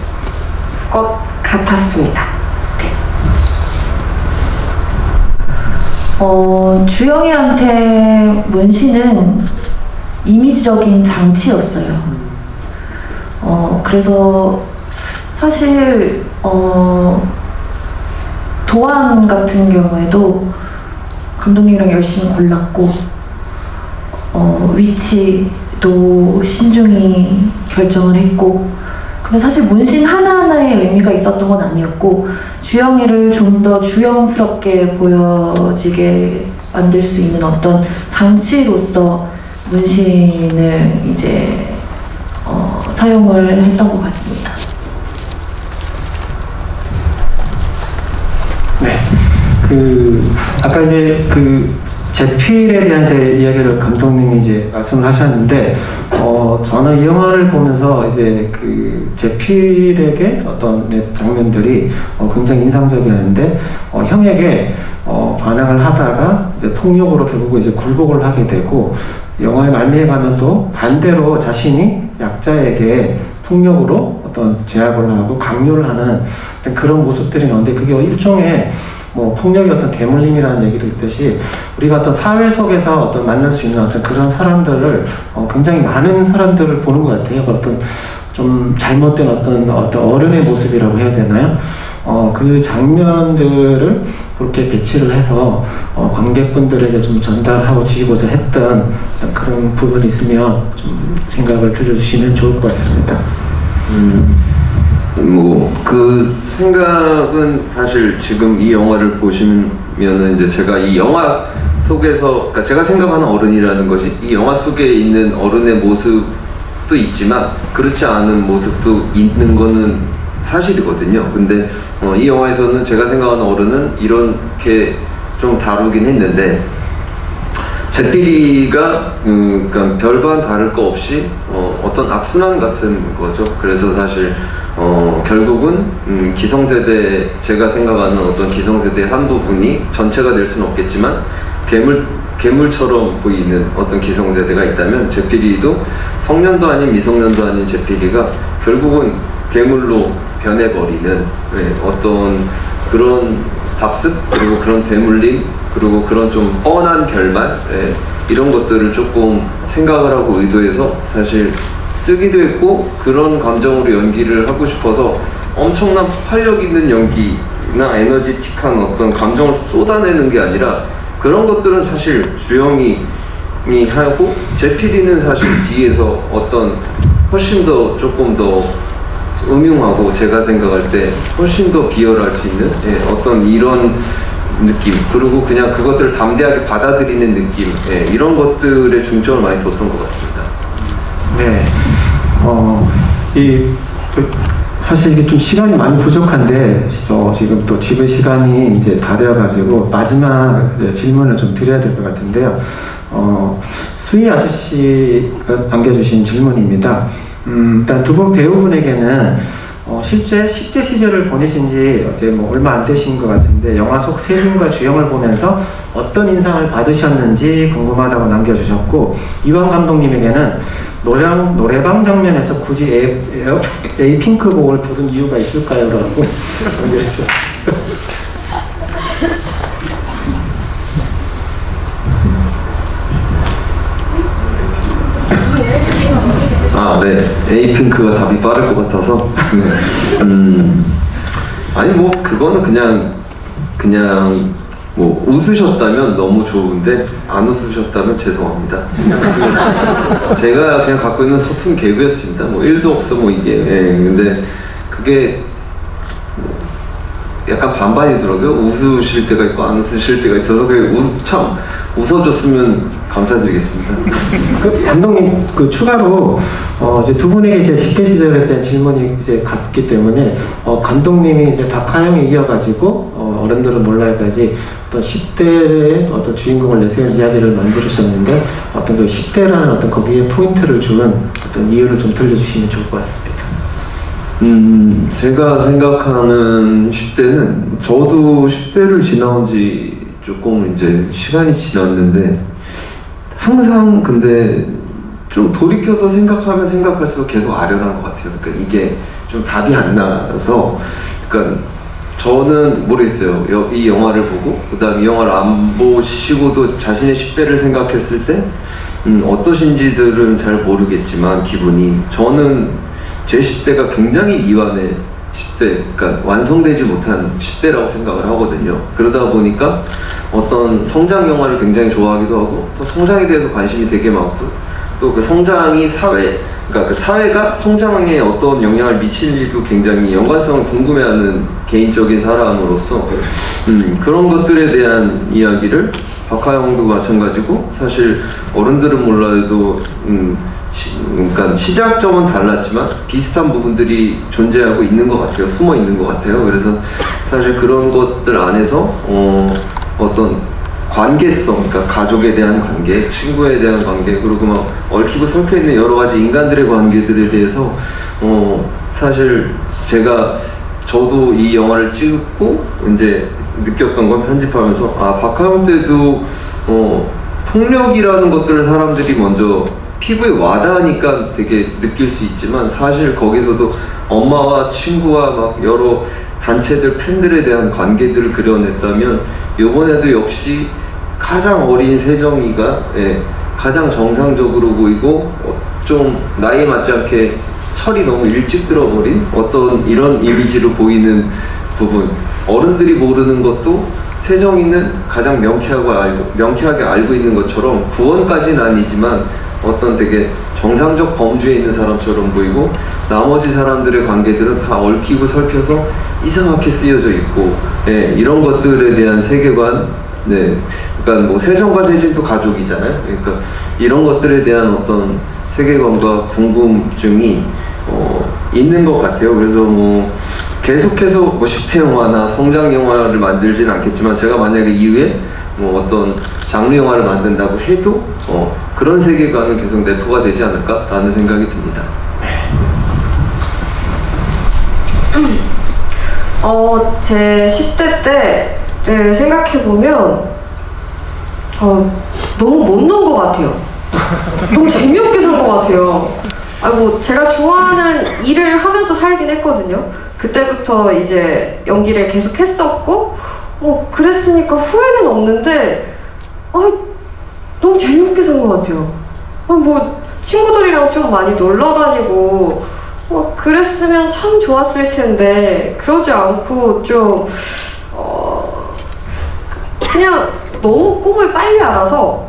것 같았습니다. 주영이한테 문신은 이미지적인 장치였어요. 그래서 사실 도안 같은 경우에도 감독님이랑 열심히 골랐고 위치도 신중히 결정을 했고, 근데 사실 문신 하나하나의 의미가 있었던 건 아니었고 주영이를 좀 더 주영스럽게 보여지게 만들 수 있는 어떤 장치로서 문신을 이제 사용을 했던 것 같습니다. 네, 아까 이제 제필에 대한 제 이야기를 감독님이 이제 말씀을 하셨는데, 저는 이 영화를 보면서 이제 제필에게 어떤 장면들이 굉장히 인상적이었는데, 형에게 반항을 하다가 이제 통역으로 결국 이제 굴복을 하게 되고, 영화의 말미에 가면 또 반대로 자신이 약자에게 폭력으로 어떤 제압을 하고 강요를 하는 어떤 그런 모습들이 나오는데, 그게 일종의 뭐 폭력의 어떤 대물림이라는 얘기도 있듯이 우리가 어떤 사회 속에서 어떤 만날 수 있는 어떤 그런 사람들을 굉장히 많은 사람들을 보는 것 같아요. 어떤 좀 잘못된 어떤 어른의 모습이라고 해야 되나요? 그 장면들을 그렇게 배치를 해서 관객분들에게 좀 전달하고 주시고자 했던 어떤 그런 부분이 있으면 좀 생각을 들려주시면 좋을 것 같습니다. 뭐 그 생각은 사실 지금 이 영화를 보시면은 이제 제가 이 영화 속에서, 그러니까 제가 생각하는 어른이라는 것이 이 영화 속에 있는 어른의 모습도 있지만 그렇지 않은 모습도 있는 거는 사실이거든요. 근데 이 영화에서는 제가 생각하는 어른은 이렇게 좀 다루긴 했는데, 제필이가 그러니까 별반 다를 거 없이 어떤 악순환 같은 거죠. 그래서 사실 결국은 기성세대, 제가 생각하는 어떤 기성세대의 한 부분이 전체가 될 수는 없겠지만 괴물처럼 보이는 어떤 기성세대가 있다면, 제필이도 성년도 아닌 미성년도 아닌 제필이가 결국은 괴물로 변해버리는 어떤 그런 답습, 그리고 그런 대물림, 그리고 그런 좀 뻔한 결말, 이런 것들을 조금 생각을 하고 의도해서 사실 쓰기도 했고, 그런 감정으로 연기를 하고 싶어서 엄청난 폭발력 있는 연기나 에너지틱한 어떤 감정을 쏟아내는 게 아니라, 그런 것들은 사실 주영이 하고, 제필이는 사실 뒤에서 어떤 훨씬 더 조금 더 음흉하고, 제가 생각할 때 훨씬 더 비열할 수 있는 어떤 이런 느낌, 그리고 그냥 그것들을 담대하게 받아들이는 느낌, 이런 것들에 중점을 많이 뒀던 것 같습니다. 네, 사실 이게 좀 시간이 많이 부족한데, 지금 또 집의 시간이 이제 다 되어가지고 마지막 질문을 좀 드려야 될 것 같은데요. 수희 아저씨가 남겨주신 질문입니다. 일단 두 분 배우분에게는 실제 식재 시절을 보내신 지 이제 뭐 얼마 안 되신 것 같은데, 영화 속 세진과 주영을 보면서 어떤 인상을 받으셨는지 궁금하다고 남겨주셨고, 이완 감독님에게는 노래방 장면에서 굳이 에이핑크 곡을 부른 이유가 있을까요? 라고 남겨주셨습니다. 네. 에이핑크가 답이 빠를 것 같아서. 아니 뭐 그거는 그냥 뭐 웃으셨다면 너무 좋은데 안 웃으셨다면 죄송합니다. 제가 그냥 갖고 있는 서툰 개그였습니다. 뭐 1도 없어 뭐 이게. 근데 그게 약간 반반이더라고요. 웃으실 때가 있고 안 웃으실 때가 있어서 참 웃어줬으면 감사드리겠습니다. 감독님, 추가로 이제 두 분에게 이제 10대 시절에 대한 질문이 이제 갔기 때문에 감독님이 이제 박하영에 이어가지고 어른들은 몰라요까지 어떤 10대의 어떤 주인공을 내세운 이야기를 만들으셨는데, 어떤 그 10대라는 어떤 거기에 포인트를 주는 어떤 이유를 좀 들려주시면 좋을 것 같습니다. 제가 생각하는 10대는, 저도 10대를 지나온 지 조금 이제 시간이 지났는데, 항상 근데 좀 돌이켜서 생각하면 생각할수록 계속 아련한 것 같아요. 그러니까 이게 좀 답이 안 나서, 그러니까 저는 모르겠어요. 이 영화를 보고 그다음 이 영화를 안 보시고도 자신의 10대를 생각했을 때 어떠신지들은 잘 모르겠지만, 기분이, 저는 제 10대가 굉장히 미완의 10대, 그러니까 완성되지 못한 10대라고 생각을 하거든요. 그러다 보니까 어떤 성장 영화를 굉장히 좋아하기도 하고, 또 성장에 대해서 관심이 되게 많고, 또 그 성장이 그러니까 그 사회가 성장에 어떤 영향을 미치는지도 굉장히 연관성을 궁금해하는 개인적인 사람으로서 그런 것들에 대한 이야기를, 박하영도 마찬가지고, 사실 어른들은 몰라도 그러니까 시작점은 달랐지만 비슷한 부분들이 존재하고 있는 것 같아요. 숨어 있는 것 같아요. 그래서 사실 그런 것들 안에서 어떤 관계성, 그러니까 가족에 대한 관계, 친구에 대한 관계, 그리고 막 얽히고 설켜 있는 여러 가지 인간들의 관계들에 대해서 사실 저도 이 영화를 찍고 이제 느꼈던 건, 편집하면서 박하영 때도 폭력이라는 것들을 사람들이 먼저 피부에 와닿으니까 되게 느낄 수 있지만 사실 거기서도 엄마와 친구와 막 여러 단체들, 팬들에 대한 관계들을 그려냈다면 이번에도 역시 가장 어린 세정이가 가장 정상적으로 보이고 좀 나이에 맞지 않게 철이 너무 일찍 들어버린 어떤 이런 이미지로 보이는 부분, 어른들이 모르는 것도 세정이는 가장 명쾌하게 알고 있는 것처럼 구원까지는 아니지만 어떤 되게 정상적 범주에 있는 사람처럼 보이고 나머지 사람들의 관계들은 다 얽히고 설켜서 이상하게 쓰여져 있고 이런 것들에 대한 세계관, 그러니까 뭐 세정과 세진도 가족이잖아요. 그러니까 이런 것들에 대한 어떤 세계관과 궁금증이 있는 것 같아요. 그래서 뭐 계속해서 뭐 10대 영화나 성장 영화를 만들진 않겠지만 제가 만약에 이후에 뭐 어떤 장르 영화를 만든다고 해도 그런 세계관은 계속 내포가 되지 않을까라는 생각이 듭니다. 제 10대 때를 생각해보면 너무 못 논 것 같아요. 너무 재미없게 산 것 같아요. 뭐 제가 좋아하는 일을 하면서 살긴 했거든요. 그때부터 이제 연기를 계속 했었고 그랬으니까 후회는 없는데 너무 재미없게 산 것 같아요. 뭐 친구들이랑 좀 많이 놀러 다니고 그랬으면 참 좋았을 텐데 그러지 않고 좀 그냥 너무 꿈을 빨리 알아서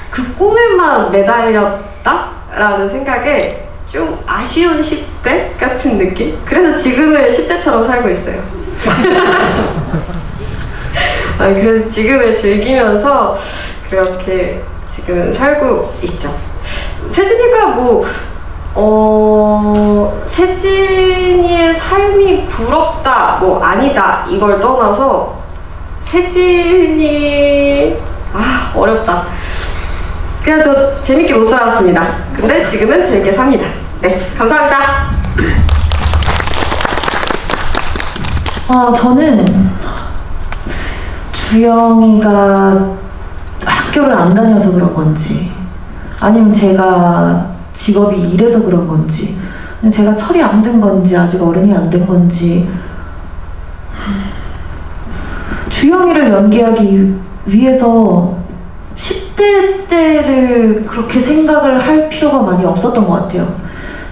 그 꿈에만 매달렸다라는 생각에 좀 아쉬운 10대 같은 느낌? 그래서 지금을 10대처럼 살고 있어요. 그래서 지금을 즐기면서 그렇게 지금 살고 있죠. 세진이가 세진이의 삶이 부럽다, 아니다 이걸 떠나서 세진이 어렵다. 그냥 저 재밌게 못 살았습니다. 근데 지금은 재밌게 삽니다. 네, 감사합니다. 저는 주영이가 학교를 안 다녀서 그런 건지 아니면 제가 직업이 이래서 그런 건지 제가 철이 안 든 건지 아직 어른이 안 된 건지 주영이를 연기하기 위해서 10대 때를 그렇게 생각을 할 필요가 많이 없었던 것 같아요.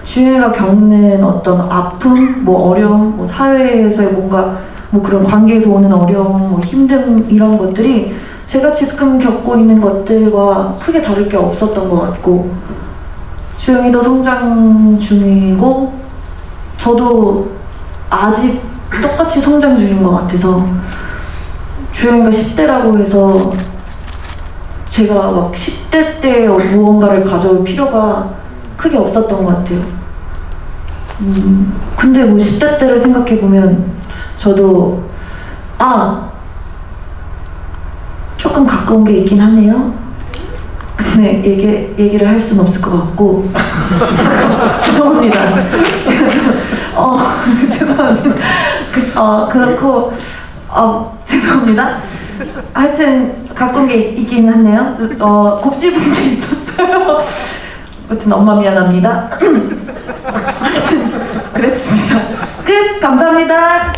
주영이가 겪는 어떤 아픔, 어려움, 사회에서의 뭔가 그런 관계에서 오는 어려움, 힘듦 이런 것들이 제가 지금 겪고 있는 것들과 크게 다를 게 없었던 것 같고 주영이도 성장 중이고 저도 아직 똑같이 성장 중인 것 같아서 주영이가 10대라고 해서 제가 막 10대 때 무언가를 가져올 필요가 크게 없었던 것 같아요. 근데 10대 때를 생각해보면 저도 조금 가까운 게 있긴 하네요. 근데 얘기를 할 수는 없을 것 같고 죄송합니다. 죄송합니다. 그렇고 죄송합니다. 하여튼 가까운 게 있긴 하네요. 곱씹은 게 있었어요. 아무튼 엄마 미안합니다. 하여튼 그랬습니다. 끝! 감사합니다.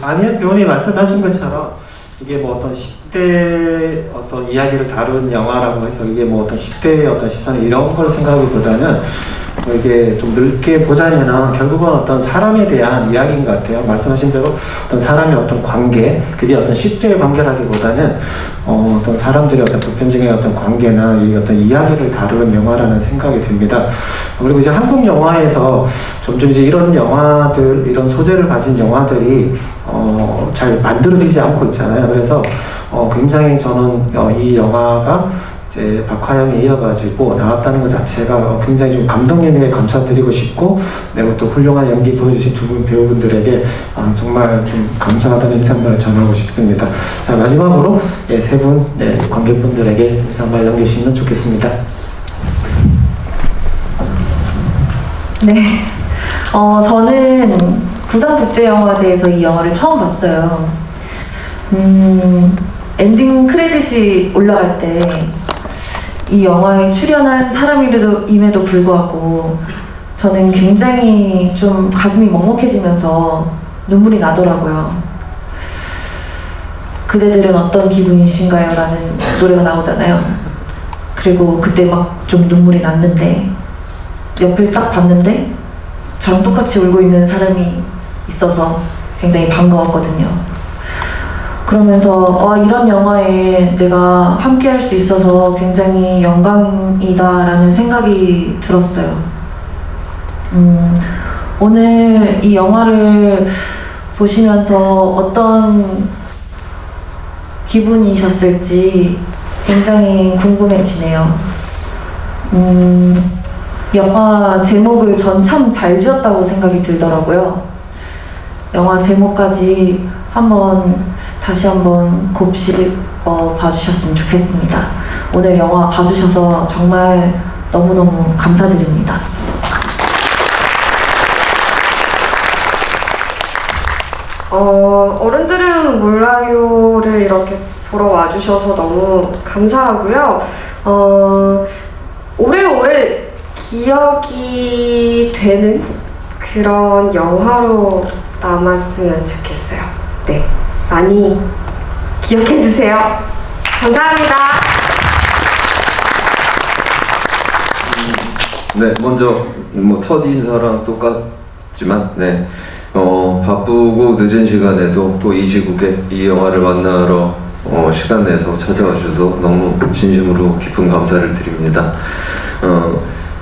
안희연 배우님이 말씀하신 것처럼 이게 어떤 10대 어떤 이야기를 다룬 영화라고 해서 이게 어떤 10대의 어떤 시선 이런 걸 생각하기보다는 이게 좀 넓게 보자면은 결국은 어떤 사람에 대한 이야기인 것 같아요. 말씀하신 대로 어떤 사람의 어떤 관계, 그게 어떤 10대의 관계라기보다는 어떤 사람들의 어떤 보편적인 어떤 관계나 이 어떤 이야기를 다루는 영화라는 생각이 듭니다. 그리고 이제 한국 영화에서 점점 이제 이런 영화들, 이런 소재를 가진 영화들이 잘 만들어지지 않고 있잖아요. 그래서 굉장히 저는 이 영화가 이제 박화영에 이어가지고 나왔다는 것 자체가 굉장히 좀 감독님에게 감사드리고 싶고, 그리고 또 훌륭한 연기 보여주신 두 분 배우분들에게 정말 좀 감사하다는 인사말을 전하고 싶습니다. 자, 마지막으로 세 분 관객분들에게 인사말 남겨주시면 좋겠습니다. 네, 저는 부산국제영화제에서 이 영화를 처음 봤어요. 엔딩 크레딧이 올라갈 때 이 영화에 출연한 사람임에도 불구하고 저는 굉장히 좀 가슴이 먹먹해지면서 눈물이 나더라고요. 그대들은 어떤 기분이신가요? 라는 노래가 나오잖아요. 그리고 그때 막 좀 눈물이 났는데 옆을 딱 봤는데 저랑 똑같이 울고 있는 사람이 있어서 굉장히 반가웠거든요. 그러면서 이런 영화에 내가 함께 할 수 있어서 굉장히 영광이다라는 생각이 들었어요. 오늘 이 영화를 보시면서 어떤 기분이셨을지 굉장히 궁금해지네요. 영화 제목을 전 참 잘 지었다고 생각이 들더라고요. 영화 제목까지 다시 한번 곱씹어 봐주셨으면 좋겠습니다. 오늘 영화 봐주셔서 정말 너무너무 감사드립니다. 어른들은 몰라요를 이렇게 보러 와주셔서 너무 감사하고요. 오래오래 기억이 되는 그런 영화로 남았으면 좋겠어요. 네, 많이 기억해주세요. 감사합니다. 네, 먼저 첫 인사랑 똑같지만 바쁘고 늦은 시간에도 또 이 시국에 이 영화를 만나러 시간 내서 찾아와 주셔서 너무 진심으로 깊은 감사를 드립니다.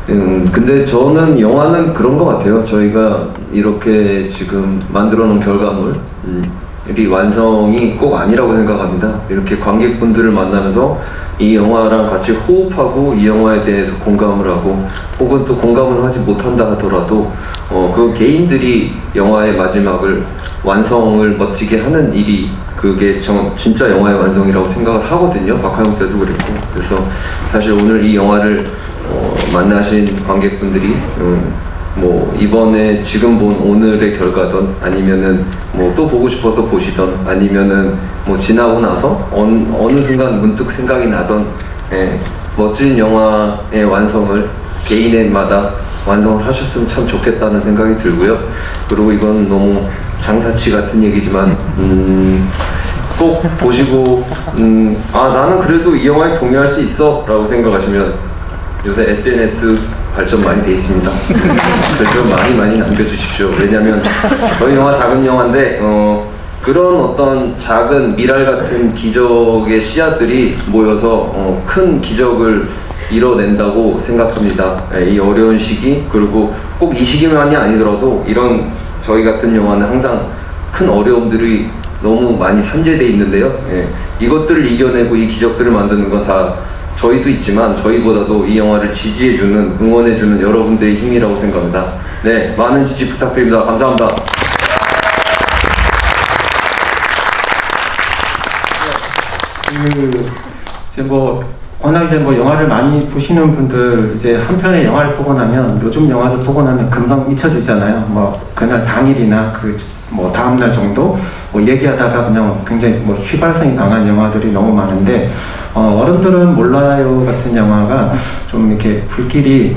근데 저는 영화는 그런 것 같아요. 저희가 이렇게 지금 만들어 놓은 결과물이 완성이 꼭 아니라고 생각합니다. 이렇게 관객분들을 만나면서 이 영화랑 같이 호흡하고 이 영화에 대해서 공감을 하고 혹은 또 공감을 하지 못한다 하더라도 그 개인들이 영화의 마지막을 완성을 멋지게 하는 일이 그게 진짜 영화의 완성이라고 생각을 하거든요. 박하영 때도 그랬고. 그래서 사실 오늘 이 영화를 만나신 관객분들이 이번에 지금 본 오늘의 결과든 아니면은 또 보고 싶어서 보시던 아니면은 지나고 나서 어느 순간 문득 생각이 나던 멋진 영화의 완성을 개인마다 완성을 하셨으면 참 좋겠다는 생각이 들고요. 그리고 이건 너무 장사치 같은 얘기지만 꼭 보시고 나는 그래도 이 영화에 동의할 수 있어 라고 생각하시면 요새 SNS 발전 많이 돼 있습니다. 좀 많이 남겨주십시오. 왜냐면 저희 영화 작은 영화인데 그런 어떤 작은 미랄 같은 기적의 씨앗들이 모여서 큰 기적을 이뤄낸다고 생각합니다. 이 어려운 시기, 그리고 꼭 이 시기만이 아니더라도 이런 저희 같은 영화는 항상 큰 어려움들이 너무 많이 산재되어 있는데요. 이것들을 이겨내고 이 기적들을 만드는 건 다 저희도 있지만 저희보다도 이 영화를 지지해주는, 응원해주는 여러분들의 힘이라고 생각합니다. 네, 많은 지지 부탁드립니다. 감사합니다. 워낙 영화를 많이 보시는 분들 한 편의 영화를 보고 나면 요즘 영화를 보고 나면 금방 잊혀지잖아요. 그날 당일이나 다음날 정도 얘기하다가 그냥 굉장히 휘발성이 강한 영화들이 너무 많은데 어른들은 몰라요 같은 영화가 좀 이렇게 불길이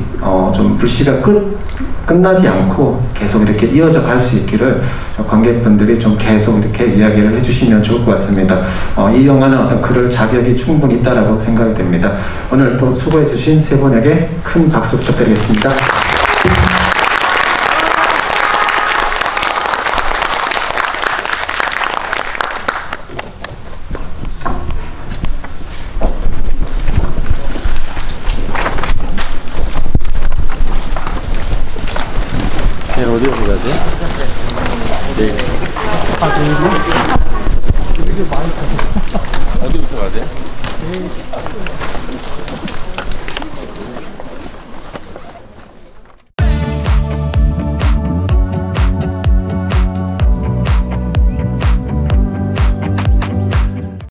좀 불씨가 끝나지 않고 계속 이렇게 이어져 갈 수 있기를 관객분들이 좀 계속 이렇게 이야기를 해주시면 좋을 것 같습니다. 이 영화는 어떤 그럴 자격이 충분히 있다라고 생각이 됩니다. 오늘 또 수고해주신 세 분에게 큰 박수 부탁드리겠습니다. 어디로 가야 돼? 네. 어디부터 가야 돼?